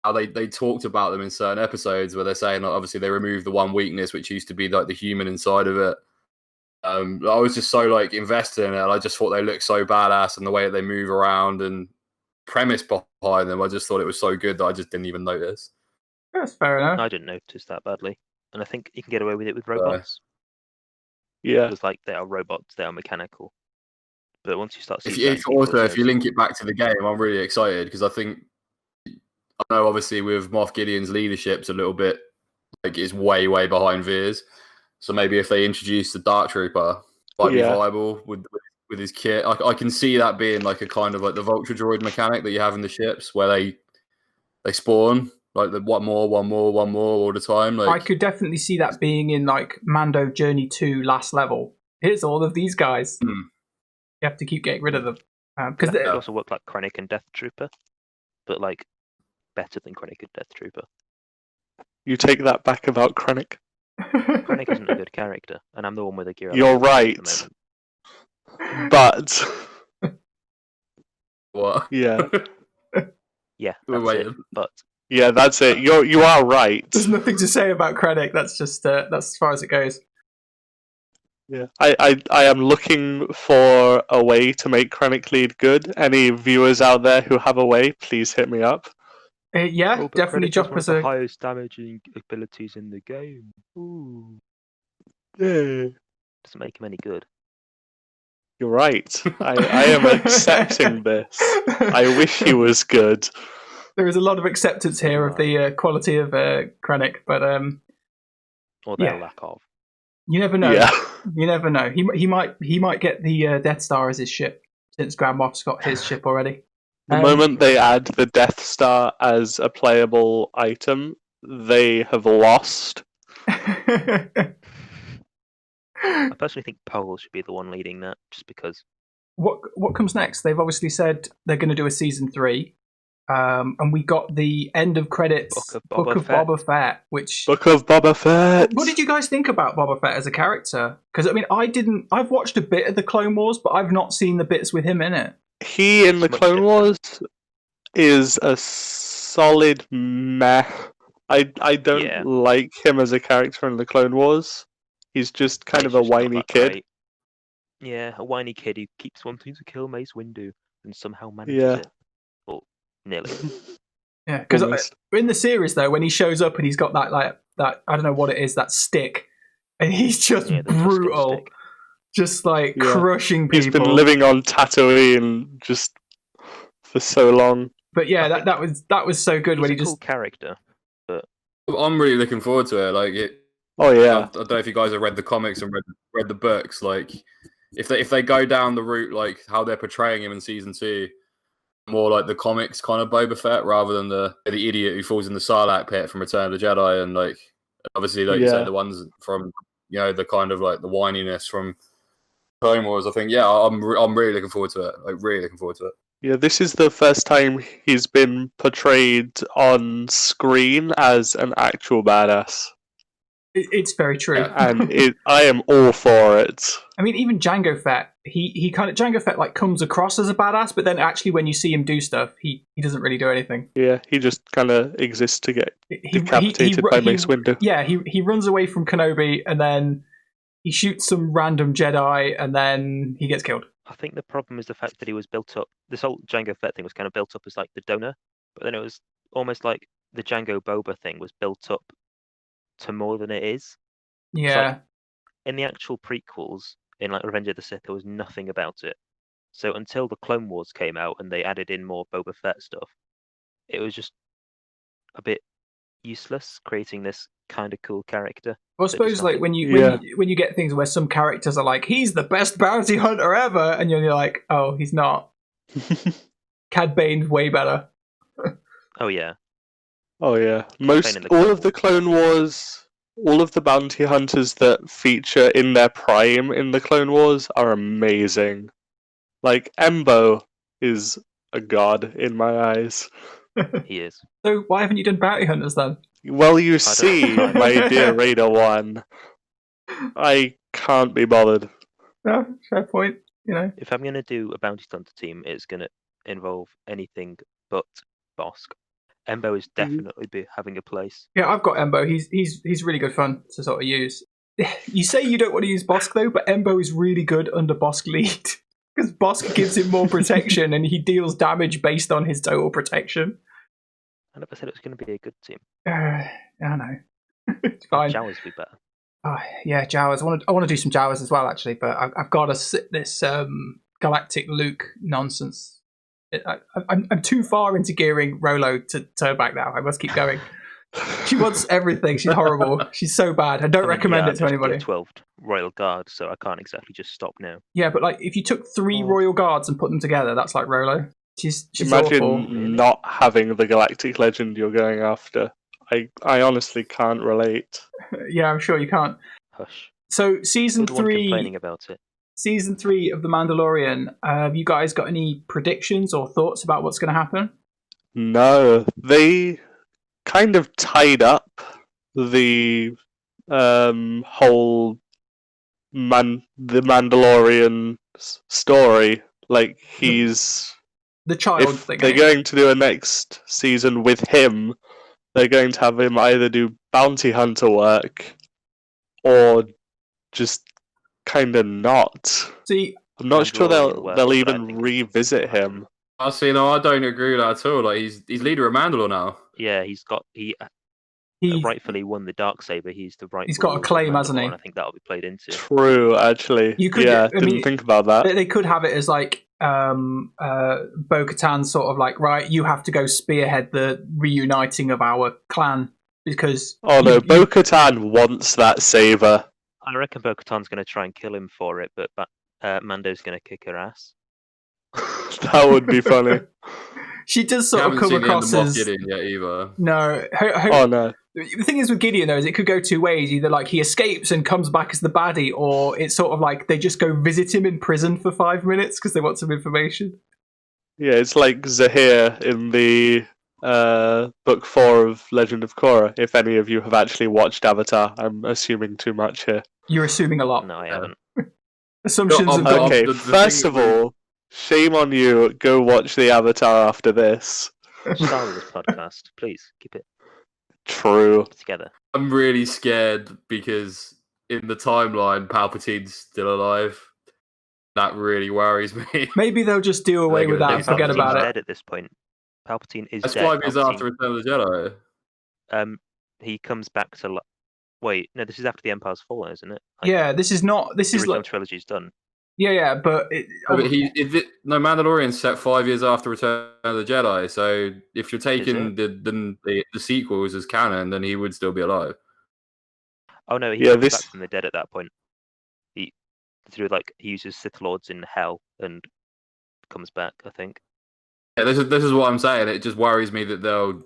how they talked about them in certain episodes where they're saying like, obviously they removed the one weakness which used to be like the human inside of it. I was just so like invested in it, and I just thought they looked so badass and the way that they move around and premise behind them. I just thought it was so good that I just didn't even notice. That's fair enough. I didn't notice that badly, and I think you can get away with it with robots. Yeah, because like they are robots, they are mechanical. But once you start, if you link it back to the game, I'm really excited because I think I know obviously with Moff Gideon's leadership's a little bit like it's way behind Veer's. So maybe if they introduce the Dark Trooper, might be viable with his kit. I can see that being like a kind of like the Vulture droid mechanic that you have in the ships where they spawn like the one more all the time. Like I could definitely see that being in like Mando Journey 2 last level. Here's all of these guys. You have to keep getting rid of them because they also work like Krennic and Death Trooper, but like better than Krennic and Death Trooper. You take that back about Krennic. Krennic isn't a good character, and I'm the one with a gear. You're right. But what? Yeah. Yeah, that's it. But yeah, that's it. You are right. There's nothing to say about Krennic. That's just that's as far as it goes. Yeah, I am looking for a way to make Krennic lead good. Any viewers out there who have a way, please hit me up. Definitely drop us the highest damaging abilities in the game. Ooh. Yeah. Doesn't make him any good. You're right. I am accepting this. I wish he was good. There is a lot of acceptance here of the quality of Krennic, but or their lack of. You never know. Yeah. You never know. He might get the Death Star as his ship since Grand Moff's got his ship already. The moment they add the Death Star as a playable item, they have lost. I personally think Powell should be the one leading that, just because. What comes next? They've obviously said they're going to do a season 3, and we got the end of credits Book of Boba Fett, which Book of Boba Fett. What did you guys think about Boba Fett as a character? Because I mean, I've watched a bit of the Clone Wars, but I've not seen the bits with him in it. He in the Clone Wars is a solid meh. I don't like him as a character in the Clone Wars. He's just kind of a whiny kid. Great. Yeah, a whiny kid who keeps wanting to kill Mace Windu and somehow manages it. Well, nearly. Yeah, because in the series though, when he shows up and he's got that I don't know what it is, that stick, and he's just brutal. Just like crushing people. He's been living on Tatooine just for so long. But yeah, that was so good when he cool character. But I'm really looking forward to it. Like it. Oh yeah. I don't know if you guys have read the comics and read the books. Like if they go down the route like how they're portraying him in season 2, more like the comics kind of Boba Fett rather than the idiot who falls in the Sarlacc pit from Return of the Jedi, and like obviously like you said, the ones from the kind of like the whininess from Clone Wars. I think I'm really looking forward to it. Like really looking forward to it. Yeah, this is the first time he's been portrayed on screen as an actual badass. It's very true. And I am all for it. I mean, even Jango Fett, Jango Fett like comes across as a badass, but then actually when you see him do stuff, he doesn't really do anything. Yeah, he just kind of exists to get decapitated by Mace Windu. Yeah, he runs away from Kenobi and then he shoots some random Jedi and then he gets killed. I think the problem is the fact that he was built up. This whole Jango Fett thing was kind of built up as like the donor, but then it was almost like the Jango Boba thing was built up to more than it is. Yeah. Like, in the actual prequels, in like Revenge of the Sith, there was nothing about it. So until the Clone Wars came out and they added in more Boba Fett stuff, it was just a bit useless creating this kind of cool character. Well, I suppose like when you get things where some characters are like, he's the best bounty hunter ever, and you're like, oh, he's not. Cad Bane's way better. Oh yeah. All of the Clone Wars, all of the bounty hunters that feature in their prime in the Clone Wars are amazing. Like Embo is a god in my eyes. He is. So why haven't you done bounty hunters then? Well, you see, my dear RaiderOne, I can't be bothered. No, fair point. You know, if I'm going to do a bounty hunter team, it's going to involve anything but Bosk. Embo is definitely having a place. Yeah, I've got Embo. He's really good fun to sort of use. You say you don't want to use Bosk though, but Embo is really good under Bosk lead because Bosk gives him more protection and he deals damage based on his total protection. I never said it was going to be a good team. I know. It's fine. Jawas would be better. Oh, yeah, Jawas. I want to do some Jawas as well, actually, but I've got to sit this Galactic Luke nonsense. I'm too far into gearing Rolo to turn back now. I must keep going. She wants everything. She's horrible. She's so bad. I don't recommend it to anybody. 12 Royal Guards, so I can't exactly just stop now. Yeah, but like if you took 3 Royal Guards and put them together, that's like Rolo. She's Imagine awful. not having the Galactic Legend you're going after. I honestly can't relate. Yeah, I'm sure you can't. Hush. So season 3. Complaining about it. Season 3 of The Mandalorian. Have you guys got any predictions or thoughts about what's going to happen? No, they kind of tied up the whole the Mandalorian story. Like he's the child if thing. They're going to do a next season with him. They're going to have him either do bounty hunter work or just kind of not. See, I'm not sure they'll even revisit him. I see. No, I don't agree with that at all. Like he's leader of Mandalore now. Yeah, he rightfully won the Darksaber. He's the right. He's got a claim, hasn't he? I think that'll be played into. True, actually. Didn't think about that. They could have it as like Bo-Katan sort of like, right, you have to go spearhead the reuniting of our clan because. Oh no, Bo-Katan wants that saber. I reckon Bo-Katan's going to try and kill him for it, but Mando's going to kick her ass. That would be funny. She does sort of come across as Gideon yet either. No. Oh no. The thing is with Gideon though is it could go two ways. Either like he escapes and comes back as the baddie, or it's sort of like they just go visit him in prison for 5 minutes because they want some information. Yeah, it's like Zahir in the book 4 of Legend of Korra. If any of you have actually watched Avatar, I'm assuming too much here. You're assuming a lot. No, I haven't. Assumptions. Okay, first of all, shame on you. Go watch the Avatar after this. Star Wars podcast, please keep it. True. Together. I'm really scared because in the timeline, Palpatine's still alive. That really worries me. Maybe they'll just do away with that and forget about it. Dead at this point. Palpatine is That's dead. 5 years after Return of the Jedi. He comes back to. Wait, no, this is after the Empire's fallen, isn't it? Yeah, this is not. This is like trilogy's done. Yeah, but Mandalorian's set 5 years after Return of the Jedi. So if you're taking the sequels as canon, then he would still be alive. Oh no, he comes back from the dead at that point. He uses Sith Lords in hell and comes back, I think. Yeah, this is what I'm saying. It just worries me that they'll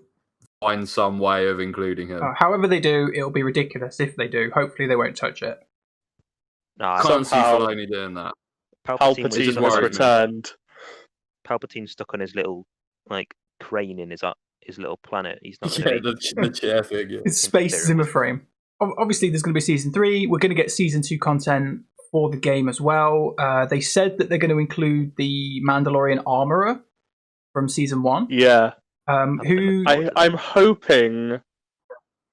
find some way of including him. However they do, it'll be ridiculous if they do. Hopefully they won't touch it. No, I Can't see Somehow- Filoni doing that. Palpatine was Palpatine just has worried me. returned. Palpatine's stuck on his little crane in his little planet. He's not Yeah, going to the chair figure. It's Space Zimmer frame. Obviously, there's going to be season 3. We're going to get season 2 content for the game as well. They said that they're going to include the Mandalorian armorer from season 1. Yeah, Who I'm hoping.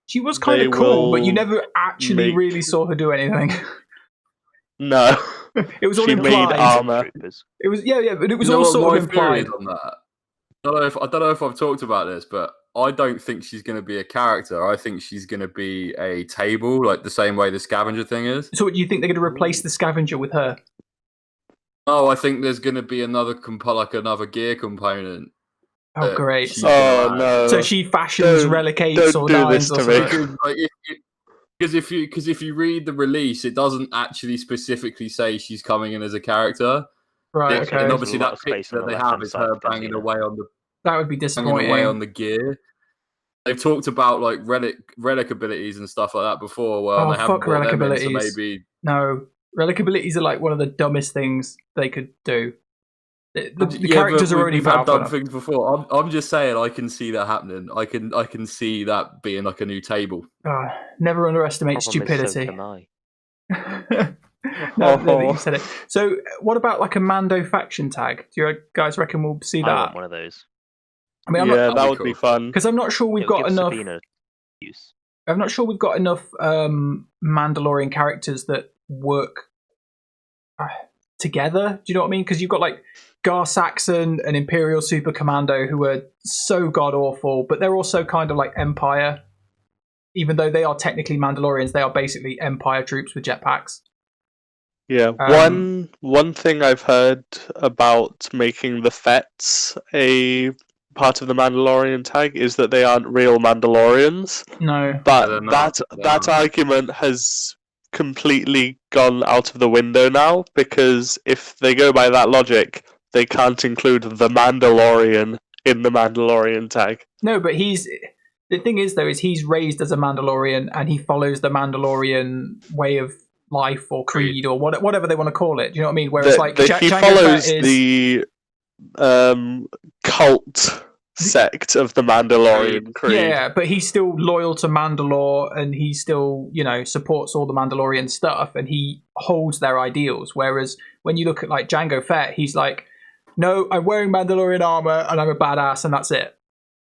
she was kind they of cool, but you will never actually make- really saw her do anything. No, It was all She made implied. armor. It was but it was You know all what sort my of theory implied. is on that? I don't know if I've talked about this, but I don't think she's going to be a character. I think she's going to be a table, like the same way the scavenger thing is. So, what do you think they're going to replace the scavenger with her? Oh, I think there's going to be another another gear component. Oh, great! she's So, gonna add. no. so she fashions Don't- relic 8s don't or do 9s this or to me. something. Because if you read the release, it doesn't actually specifically say she's coming in as a character. Right? There's Okay. And a obviously lot that of space picture on that the they have left-hand is side her of the banging casino. away on the That would be disappointing. gear. They've talked about like relic abilities and stuff like that before. Well, Oh, they haven't fuck brought relic them in, so abilities. maybe No, relic abilities are like one of the dumbest things they could do. The Yeah, characters but are already we've had powerful dumb enough. things before. I'm just saying I can see that happening. I can see that being like a new table. Oh, never underestimate Problem is, so stupidity. can I. Now that you said it. So, what about like a Mando faction tag? Do you guys reckon we'll see I that? want one of those. I mean, Yeah, that'd that be would be cool. fun. because I'm not sure we've It'll got give enough. Sabina use. I'm not sure we've got enough Mandalorian characters that work together. Do you know what I mean? Because you've got like Gar Saxon and Imperial Super Commando who are so god awful, but they're also kind of like Empire. Even though they are technically Mandalorians, they are basically Empire troops with jetpacks. Yeah, one thing I've heard about making the Fets a part of the Mandalorian tag is that they aren't real Mandalorians. No. But they're not. that argument has completely gone out of the window now, because if they go by that logic, they can't include the Mandalorian in the Mandalorian tag. No, but the thing is though, is he's raised as a Mandalorian and he follows the Mandalorian way of life or creed or whatever they want to call it. Do you know what I mean? Whereas like he Jango follows Fett is the cult sect of the Mandalorian creed. yeah, but he's still loyal to Mandalore and he still, supports all the Mandalorian stuff and he holds their ideals. Whereas when you look at like Jango Fett, he's like, no, I'm wearing Mandalorian armor and I'm a badass and that's it.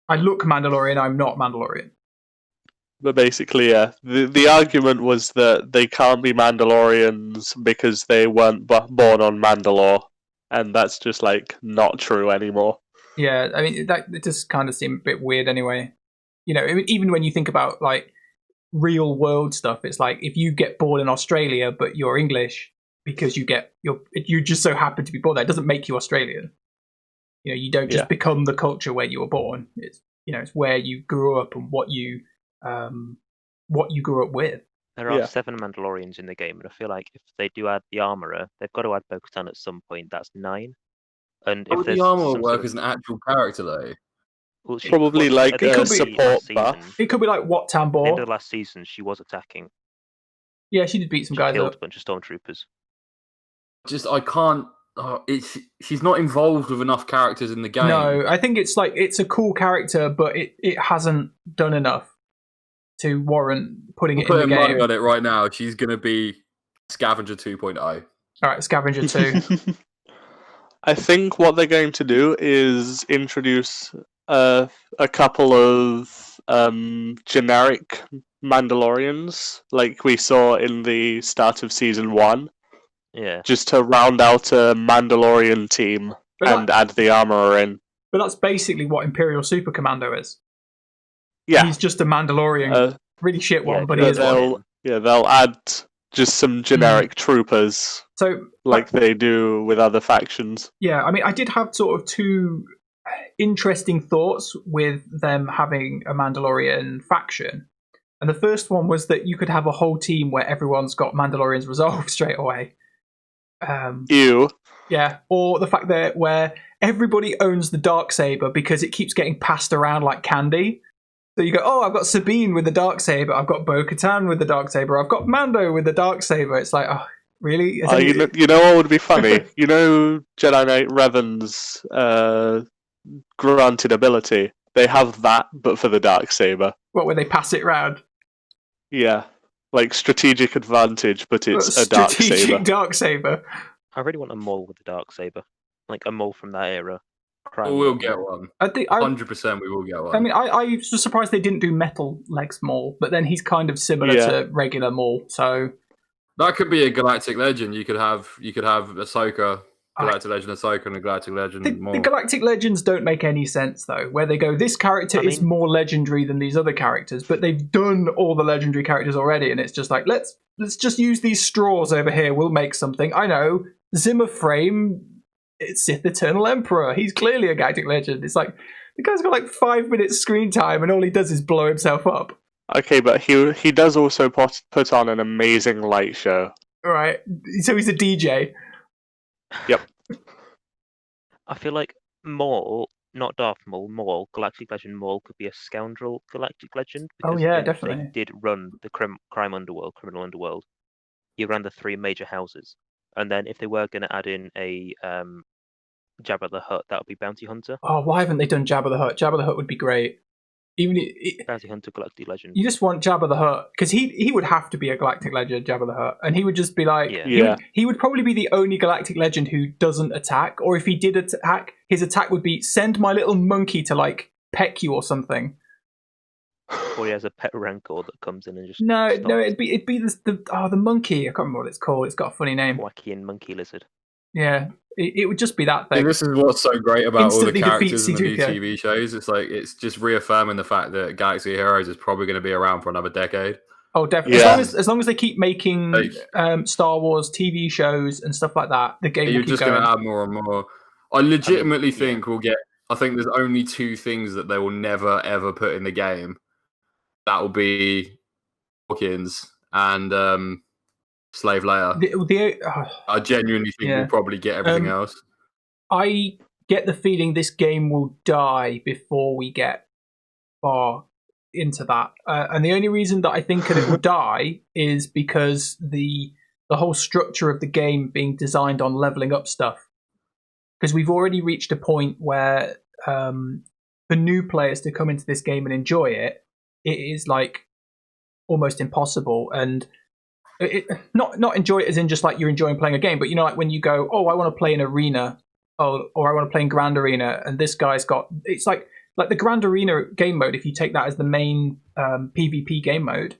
I look Mandalorian, I'm not Mandalorian. But basically, yeah, the argument was that they can't be Mandalorians because they weren't born on Mandalore, and that's just like not true anymore. Yeah, I mean it just kind of seemed a bit weird anyway. Even when you think about like real world stuff, it's like if you get born in Australia but you're English because you just so happen to be born there, it doesn't make you Australian. You don't just become the culture where you were born. It's it's where you grew up and what you grew up with. There are 7 Mandalorians in the game, and I feel like if they do add the armorer, they've got to add Bo-Katan at some point. That's 9. And How if would there's the armor some work sort of- as an actual character though? well, she- Probably well, like at the end a of the support last buff. season- It could be like Wat At the end of Tambor. the last season, she was attacking. Yeah, she did beat some She guys killed up. a bunch of stormtroopers. I can't. She's not involved with enough characters in the game. No, I think it's a cool character, but it hasn't done enough to warrant putting it in the Putting money game. on it right now. She's going to be Scavenger 2.0. All right, Scavenger 2. I think what they're going to do is introduce a couple of generic Mandalorians, like we saw in the start of season 1, Yeah. just to round out a Mandalorian team and add the armorer in. But that's basically what Imperial Super Commando is. Yeah, He's just a Mandalorian. Really shit one, Yeah, but he is one. they'll add just some generic troopers So, like they do with other factions. yeah, I mean, I did have sort of 2 interesting thoughts with them having a Mandalorian faction. And the first one was that you could have a whole team where everyone's got Mandalorians resolved straight away. Ew. Yeah, or the fact that where everybody owns the Darksaber because it keeps getting passed around like candy. So you go, oh, I've got Sabine with the Darksaber, I've got Bo-Katan with the Darksaber, I've got Mando with the Darksaber. It's like, oh, really? You know what would be funny? You know Jedi Knight Revan's granted ability? They have that, but for the Darksaber. What, where they pass it round? Yeah. Like strategic advantage, but it's a strategic Darksaber. Darksaber. I really want a mole with a Darksaber. Like a mole from that era. We'll get one. I think 100% we will get one. I mean, I was surprised they didn't do Metal Legs Maul, but then he's kind of similar to regular Maul, so that could be a Galactic Legend. You could have Ahsoka, Galactic Legend Ahsoka, and a Galactic Legend Maul. The Galactic Legends don't make any sense though, where they go, this character is more legendary than these other characters, but they've done all the legendary characters already, and it's just like, let's just use these straws over here, we'll make something. I know, Zimmer Frame, it's Sith Eternal Emperor. He's clearly a Galactic Legend. It's like, the guy's got like 5 minutes screen time and all he does is blow himself up. Okay, but he does also put on an amazing light show. Right, so he's a DJ. Yep. I feel like Maul, not Darth Maul, Maul, Galactic Legend Maul could be a scoundrel Galactic Legend. Oh yeah, if definitely. They did run the criminal underworld. He ran the 3 major houses. And then if they were going to add in a Jabba the Hutt, that would be Bounty Hunter. Oh, why haven't they done Jabba the Hutt? Jabba the Hutt would be great. Even Bounty Hunter Galactic Legend. You just want Jabba the Hutt, because he would have to be a Galactic Legend, Jabba the Hutt, and he would just be like, he would probably be the only Galactic Legend who doesn't attack, or if he did attack, his attack would be, send my little monkey to like peck you or something. Or he has a pet rancor that comes in and just no, it'd be the monkey. I can't remember what it's called. It's got a funny name. Wacky and monkey lizard. Yeah, it would just be that thing. And this is what's so great about Instantly all the characters in the new defeats TV shows. It's like it's just reaffirming the fact that Galaxy of Heroes is probably going to be around for another decade. Oh, definitely. Yeah. As long as they keep making Star Wars TV shows and stuff like that, the game will keep going. You're just going to add more and more. I legitimately think we'll get. I think there's only 2 things that they will never ever put in the game. That will be Hawkins and Slave Leia. I genuinely think we'll probably get everything else. I get the feeling this game will die before we get far into that. And the only reason that I think it will die is because the whole structure of the game being designed on leveling up stuff. Because we've already reached a point where for new players to come into this game and enjoy it, it is like almost impossible. And not enjoy it as in just like you're enjoying playing a game, but you know, like when you go, oh, I want to play in arena, or I want to play in Grand Arena, and this guy's got, it's like the Grand Arena game mode, if you take that as the main PvP game mode,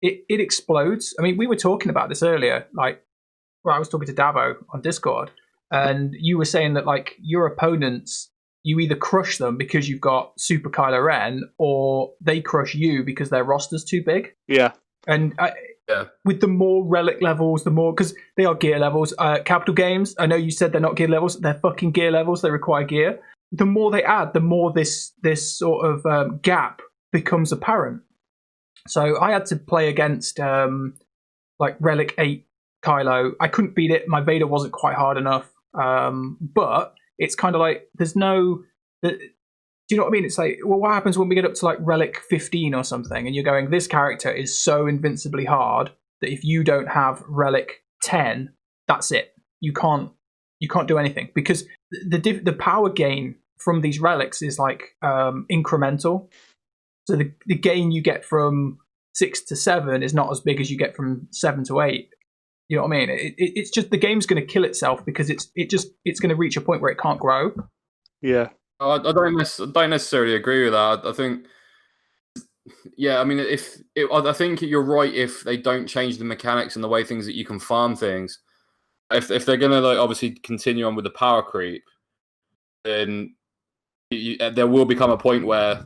it explodes. I mean, we were talking about this earlier, like, well, I was talking to Davvo on Discord, and you were saying that like your opponents, you either crush them because you've got Super Kylo Ren, or they crush you because their roster's too big. Yeah. And with the more relic levels, the more, because they are gear levels. Capital Games, I know you said they're not gear levels, they're fucking gear levels, they require gear. The more they add, the more this sort of gap becomes apparent. So I had to play against like Relic 8 Kylo. I couldn't beat it, my Vader wasn't quite hard enough. But it's kind of like, there's no... Do you know what I mean? It's like, well, what happens when we get up to like Relic 15 or something, and you're going, this character is so invincibly hard that if you don't have Relic 10, that's it. You can't do anything, because the power gain from these relics is like incremental. So the gain you get from 6 to 7 is not as big as you get from 7 to 8. You know what I mean? It's just, the game's going to kill itself because it's going to reach a point where it can't grow. Yeah. I don't necessarily agree with that. I think, yeah, I mean, I think you're right if they don't change the mechanics and the way things that you can farm things. If they're gonna like obviously continue on with the power creep, then there will become a point where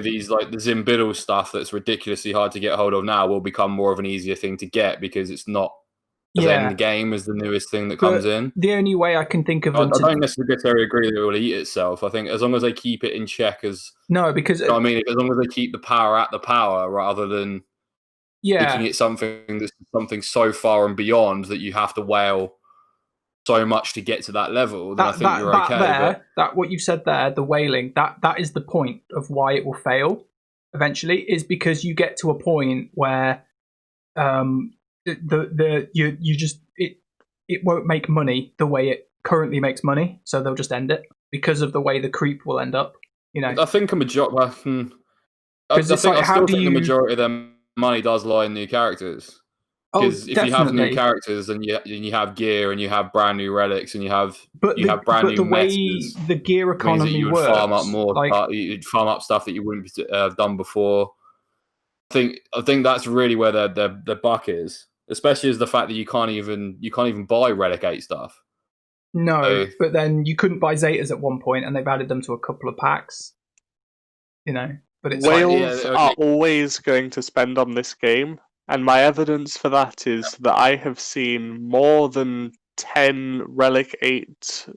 these like the Zimbiddle stuff that's ridiculously hard to get hold of now will become more of an easier thing to get because it's not as end game as the newest thing that comes in. The only way I can think of them I don't necessarily agree that it will eat itself. I think as long as they keep it in check as because I mean, as long as they keep the power at the power rather than making it something that's something so far and beyond that you have to wail so much to get to that level, then I think you're okay. That what you said there, the whaling, that is the point of why it will fail eventually, is because you get to a point where it won't make money the way it currently makes money, so they'll just end it because of the way the creep will end up. You know, I think a majority. I still think the majority of their money does lie in new characters. Because if you have new characters and you have gear and you have brand new relics and you have brand new metas, the gear economy you would works, farm up more. You'd farm up stuff that you wouldn't have done before. I think that's really where their buck is, especially as the fact that you can't even buy relic 8 stuff. No, but then you couldn't buy Zetas at one point, and they've added them to a couple of packs. You know, but it's whales are always going to spend on this game. And my evidence for that is that I have seen more than 10 Relic 8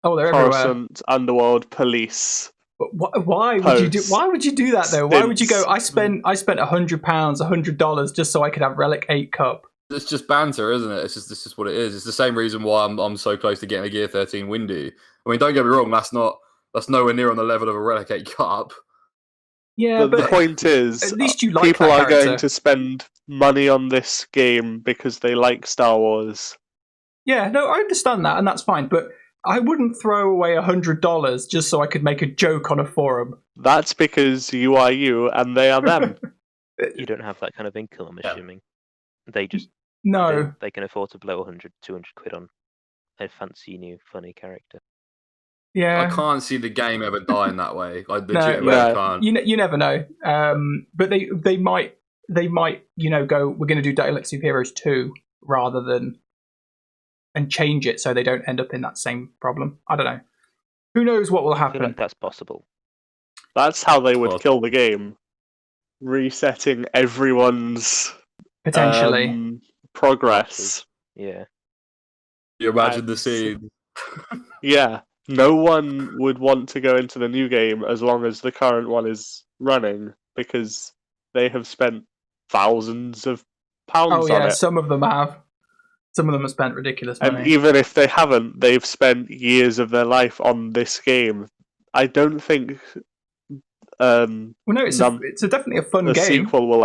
Coruscant Underworld Police. But why would you do? Why would you do that though? Why would you go? I spent £100, $100 just so I could have Relic 8 Cup. It's just banter, isn't it? It's just what it is. It's the same reason why I'm so close to getting a Gear 13 Windu. I mean, don't get me wrong. That's nowhere near on the level of a Relic 8 Cup. Yeah, but the point is, at least you like people that are going to spend money on this game because they like Star Wars. Yeah, no, I understand that, and that's fine. But I wouldn't throw away $100 just so I could make a joke on a forum. That's because you are you and they are them. You don't have that kind of income, I'm assuming. They just they can afford to blow 100, 200 quid on a fancy new funny character. Yeah, I can't see the game ever dying that way. I legitimately can't. You never know. But they might go, we're going to do Dialects of Heroes 2 rather than and change it so they don't end up in that same problem. I don't know. Who knows what will happen? I feel like that's possible. That's how they would kill the game. Resetting everyone's potentially progress. Yeah. You imagine the scene. Yeah. No one would want to go into the new game as long as the current one is running because they have spent thousands of pounds on it. Some of them have. Some of them have spent ridiculous money. And even if they haven't, they've spent years of their life on this game. I don't think it's definitely a fun game. A sequel will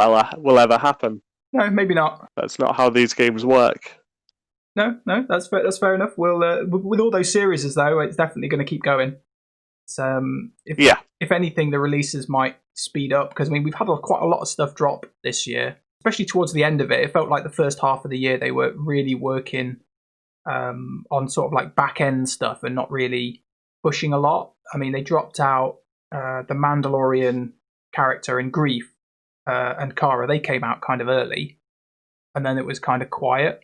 ever happen. No, maybe not. That's not how these games work. No, that's fair enough. We'll with all those series though, it's definitely going to keep going. So, if anything, the releases might speed up because I mean we've had quite a lot of stuff drop this year, especially towards the end of it. It felt like the first half of the year they were really working on sort of like back end stuff and not really pushing a lot. I mean, they dropped out the Mandalorian character in Grief and Kara. They came out kind of early, and then it was kind of quiet.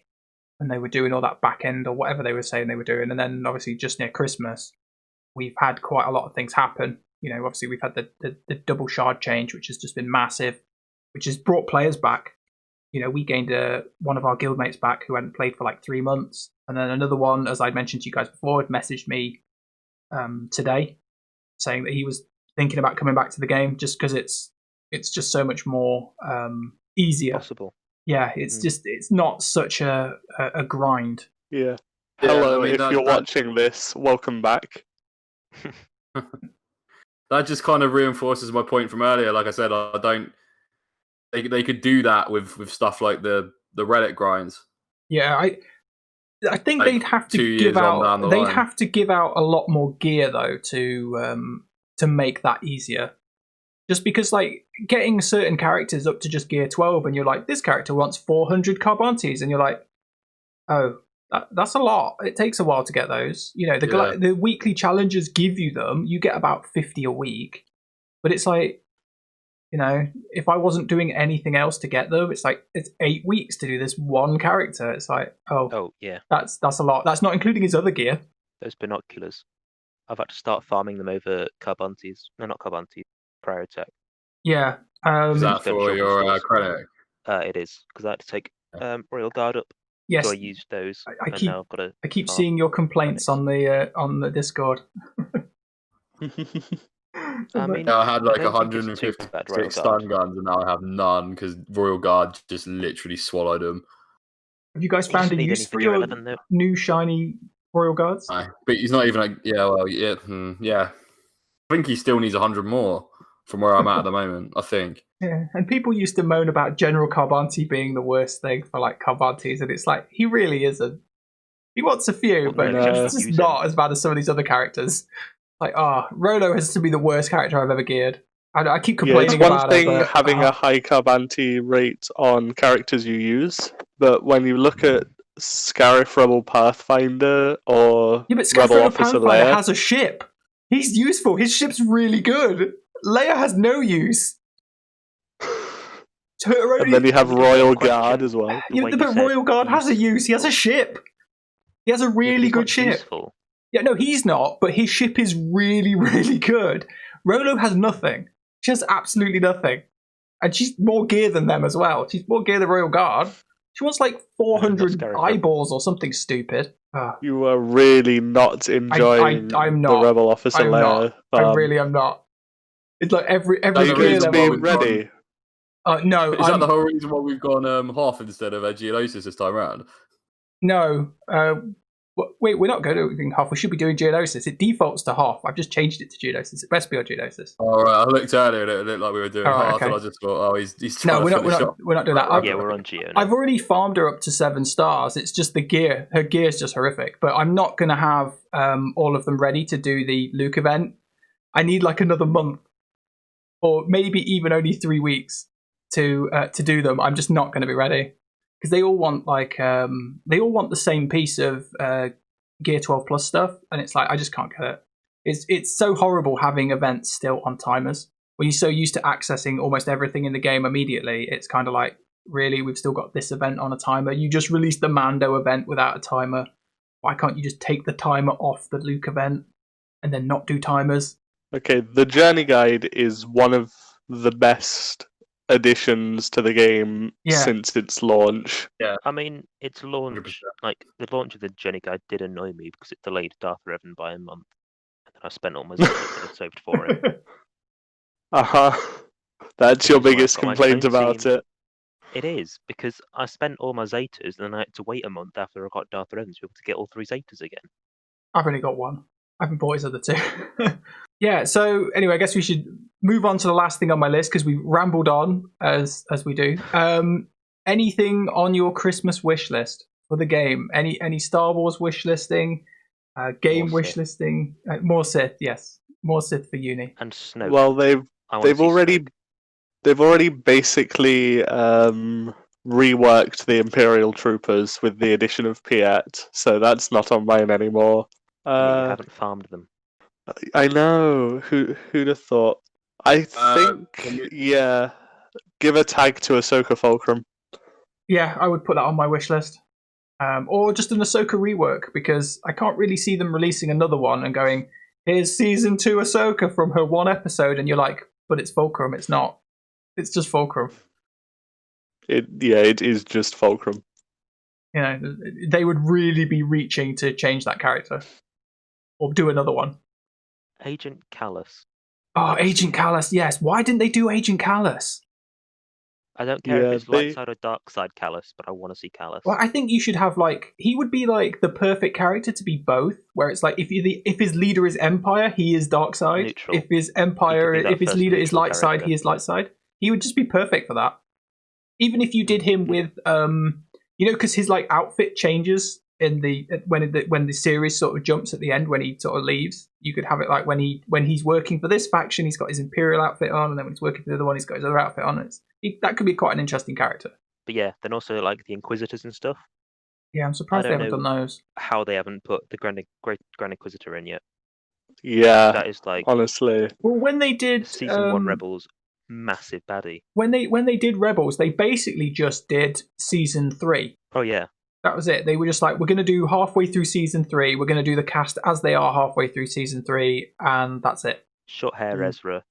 And they were doing all that back end or whatever they were saying they were doing. And then obviously just near Christmas, we've had quite a lot of things happen. You know, obviously we've had the double shard change, which has just been massive, which has brought players back. You know, we gained one of our guildmates back who hadn't played for like 3 months. And then another one, as I mentioned to you guys before, had messaged me today saying that he was thinking about coming back to the game just because it's just so much more easier. Possible. Yeah, it's not such a grind. Yeah. Hello, if you're watching this, welcome back. That just kind of reinforces my point from earlier. Like I said, they could do that with stuff like the relic grinds. Yeah, I think like they'd have to give out a lot more gear though to make that easier. Just because, like, getting certain characters up to just gear 12 and you're like, this character wants 400 Carbontes, and you're like, oh, that's a lot. It takes a while to get those. You know, the weekly challenges give you them. You get about 50 a week. But it's like, you know, if I wasn't doing anything else to get them, it's like, it's 8 weeks to do this one character. It's like, oh yeah, that's a lot. That's not including his other gear. Those binoculars. I've had to start farming them over Carbontes. No, not Carbontes. Prior attack. Yeah. Is that for your credit? It is, because I had to take Royal Guard up. Yes. So I used those. I keep seeing your complaints on the Discord. I mean, I had like 156 stun guns, and now I have none because Royal Guard just literally swallowed them. Have you guys found a use for your new shiny Royal Guards. No, but he's not even like, yeah. I think he still needs 100 more from where I'm at the moment, I think. Yeah, and people used to moan about General Carbanti being the worst thing for like Carbantis, and it's like he really isn't. He wants a few, Well, but no, it's just not as bad as some of these other characters. Like, Rolo has to be the worst character I've ever geared. I keep complaining it's one about thing it. But, having a high Carbanti rate on characters you use, but when you look at Scarif Rebel Pathfinder or yeah, but Rebel Scarif Officer Pathfinder Leia, has a ship. He's useful. His ship's really good. Leia has no use. and then you have Royal Guard as well. Yeah, but Royal Guard has a use. He has a ship. He has a really good ship. Useful. Yeah, no, he's not, but his ship is really, really good. Rolo has nothing. She has absolutely nothing. And she's more gear than them as well. She's more gear than Royal Guard. She wants like 400 eyeballs or something stupid. You are really not enjoying I'm not. the Rebel Officer Leia. I really am not. It's like every you gear to level. be ready. No, is that the whole reason why we've gone Hoth instead of Geonosis this time around? No. Wait, we're not going to do Hoth. We should be doing Geonosis. It defaults to Hoth. I've just changed it to Geonosis. It best be on Geonosis. All right, I looked earlier and it looked like we were doing Hoth, okay. and I just thought, he's trying no, to we're not doing that. Yeah, we're on Geo. I've already farmed her up to 7 stars. It's just the gear. Her gear is just horrific. But I'm not going to have all of them ready to do the Luke event. I need like another month, or maybe even only 3 weeks to do them. I'm just not going to be ready because they all want the same piece of Gear 12 Plus stuff, and it's like I just can't get it. It's so horrible having events still on timers. When you're so used to accessing almost everything in the game immediately, it's kind of like, really, we've still got this event on a timer. You just released the Mando event without a timer. Why can't you just take the timer off the Luke event and then not do timers? Okay, the Journey Guide is one of the best additions to the game since its launch. Yeah, I mean, its launch, 100%. like the launch of the Journey Guide did annoy me because it delayed Darth Revan by a month, and then I spent all my Zetas that I saved for it. That's your That's why biggest I've got my complaint clone about team. it. It is because I spent all my Zetas, and then I had to wait a month after I got Darth Revan to be able to get all 3 Zetas again. I've only got 1. I haven't bought his other 2. Yeah, so anyway, I guess we should move on to the last thing on my list because we've rambled on as we do. Anything on your Christmas wish list for the game? Any Star Wars wish listing? Game More wish Sith. listing? More Sith, yes. More Sith for uni. And Snoke. Well, I wanna they've see already Snoke. they've already basically reworked the Imperial Troopers with the addition of Piet, so that's not on mine anymore. Yeah, you haven't farmed them. I know. Who'd have thought? I think give a tag to Ahsoka Fulcrum. Yeah, I would put that on my wish list. Or just an Ahsoka rework, because I can't really see them releasing another one and going, here's season 2 Ahsoka from her 1 episode, and you're like, but it's Fulcrum. It's not. It's just Fulcrum. It is just Fulcrum. You know, they would really be reaching to change that character. Or do another one. Agent Callus. Oh, Agent Callus, yes. Why didn't they do Agent Callus? I don't care Yeah, if it's light side or dark side Callus, but I want to see Callus. Well, I think you should have he would be like the perfect character to be both, where it's like if his leader is Empire, he is dark side. Neutral. If his leader is light side, character. he is light side. He would just be perfect for that. Even if you did him with because his outfit changes in when the series sort of jumps at the end when he sort of leaves. You could have it like when he's working for this faction, he's got his Imperial outfit on, and then when he's working for the other one, he's got his other outfit on. That could be quite an interesting character. But yeah, then also the Inquisitors and stuff. Yeah, I'm surprised they haven't done those. How they haven't put the Grand Inquisitor in yet. Yeah, That is honestly. Well, when they did season 1 Rebels, massive baddie. When they did Rebels, they basically just did season 3. Oh yeah. That was it. They were just like, we're going to do halfway through season 3. We're going to do the cast as they are halfway through season 3, and that's it. Short hair Ezra,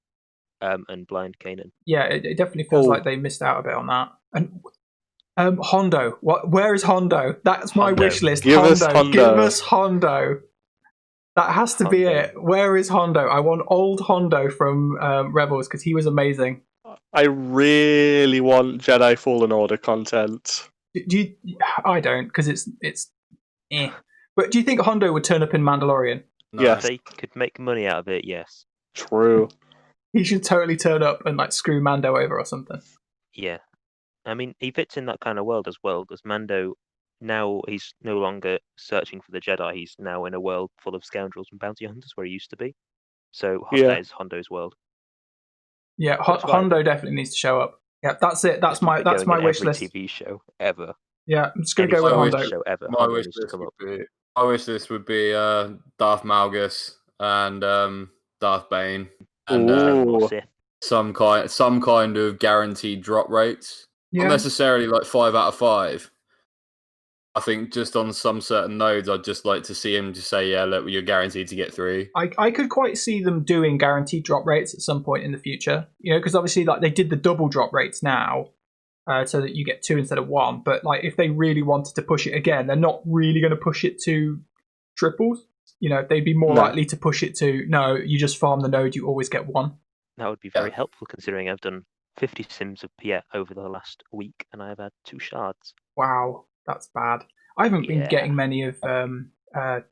and blind Kanan. Yeah, it definitely feels like they missed out a bit on that. And Hondo, where is Hondo? That's my wish list. Give us Hondo. Give us Hondo. That has to be it. Where is Hondo? I want old Hondo from Rebels because he was amazing. I really want Jedi Fallen Order content. I don't, because it's But do you think Hondo would turn up in Mandalorian? No. Yes. If they could make money out of it, yes. True. He should totally turn up and like screw Mando over or something. Yeah. I mean, he fits in that kind of world as well, because Mando, now he's no longer searching for the Jedi. He's now in a world full of scoundrels and bounty hunters where he used to be. So Yeah. that is Hondo's world. Yeah, That's right. Hondo definitely needs to show up. Yeah, that's it. That's my Going in wish every list. TV show ever. Yeah, I'm just gonna Any go with my Hondo. wish- show ever. My Hondo wish needs to list come up. would be Darth Malgus and Darth Bane and Ooh. Sith. some kind of guaranteed drop rates. Yeah, Not necessarily like 5 out of 5. I think just on some certain nodes, I'd just like to see him just say, "Yeah, look, you're guaranteed to get 3." I could quite see them doing guaranteed drop rates at some point in the future. You know, because obviously like they did the double drop rates now, so that you get 2 instead of 1. But like if they really wanted to push it again, they're not really going to push it to triples. You know, they'd be more No. likely to push it to no, you just farm the node, you always get 1. That would be very helpful considering I've done 50 sims of Piet over the last week and I've had 2 shards. Wow, that's bad. I haven't been Yeah. getting many of the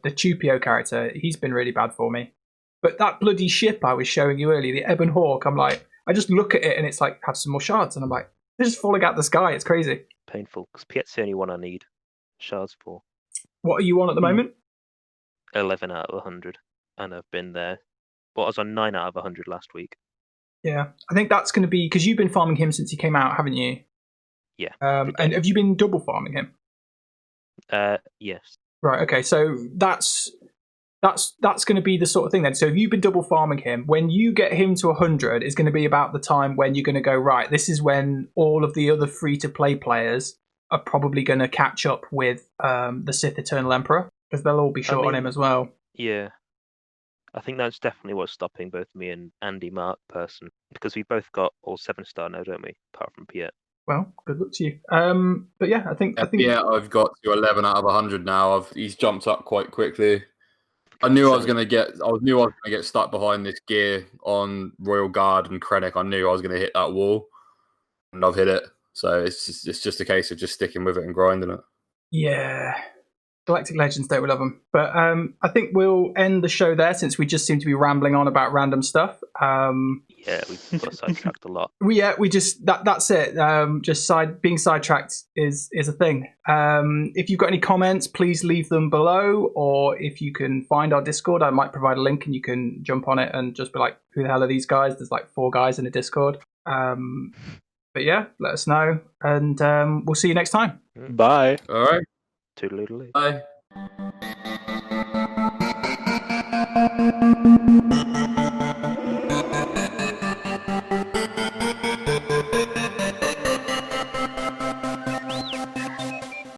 Chupio character. He's been really bad for me. But that bloody ship I was showing you earlier, the Ebon Hawk, I'm like, I just look at it and it's like, have some more shards. And I'm like, they're just falling out the sky. It's crazy. Painful, because Piet's the only one I need shards for. What are you on at the moment? 11 out of 100. And I've been there. Well, I was on 9 out of 100 last week. Yeah, I think that's going to be, because you've been farming him since he came out, haven't you? Yeah. And have you been double farming him? Yes. Right, okay, so that's going to be the sort of thing then. So if you've been double farming him, when you get him to 100, it's going to be about the time when you're going to go, right, this is when all of the other free-to-play players are probably going to catch up with the Sith Eternal Emperor, because they'll all be short on him as well. Yeah. I think that's definitely what's stopping both me and Andy Mark person, because we both got all 7-star now, don't we? Apart from Piet. Well, good luck to you. But yeah, I think Yeah, I've got to 11 out of 100 now. He's jumped up quite quickly. I knew I was going to get stuck behind this gear on Royal Guard and Krennic. I knew I was going to hit that wall, and I've hit it. So it's just a case of just sticking with it and grinding it. Yeah. Galactic Legends, don't we love them? But I think we'll end the show there since we just seem to be rambling on about random stuff. Yeah, we got sidetracked a lot. We just that's it. Just being sidetracked is a thing. If you've got any comments, please leave them below, or if you can find our Discord, I might provide a link and you can jump on it and just be like, who the hell are these guys? There's like 4 guys in a Discord. But yeah, let us know, and we'll see you next time. Bye. All right. Toodaloo. Bye.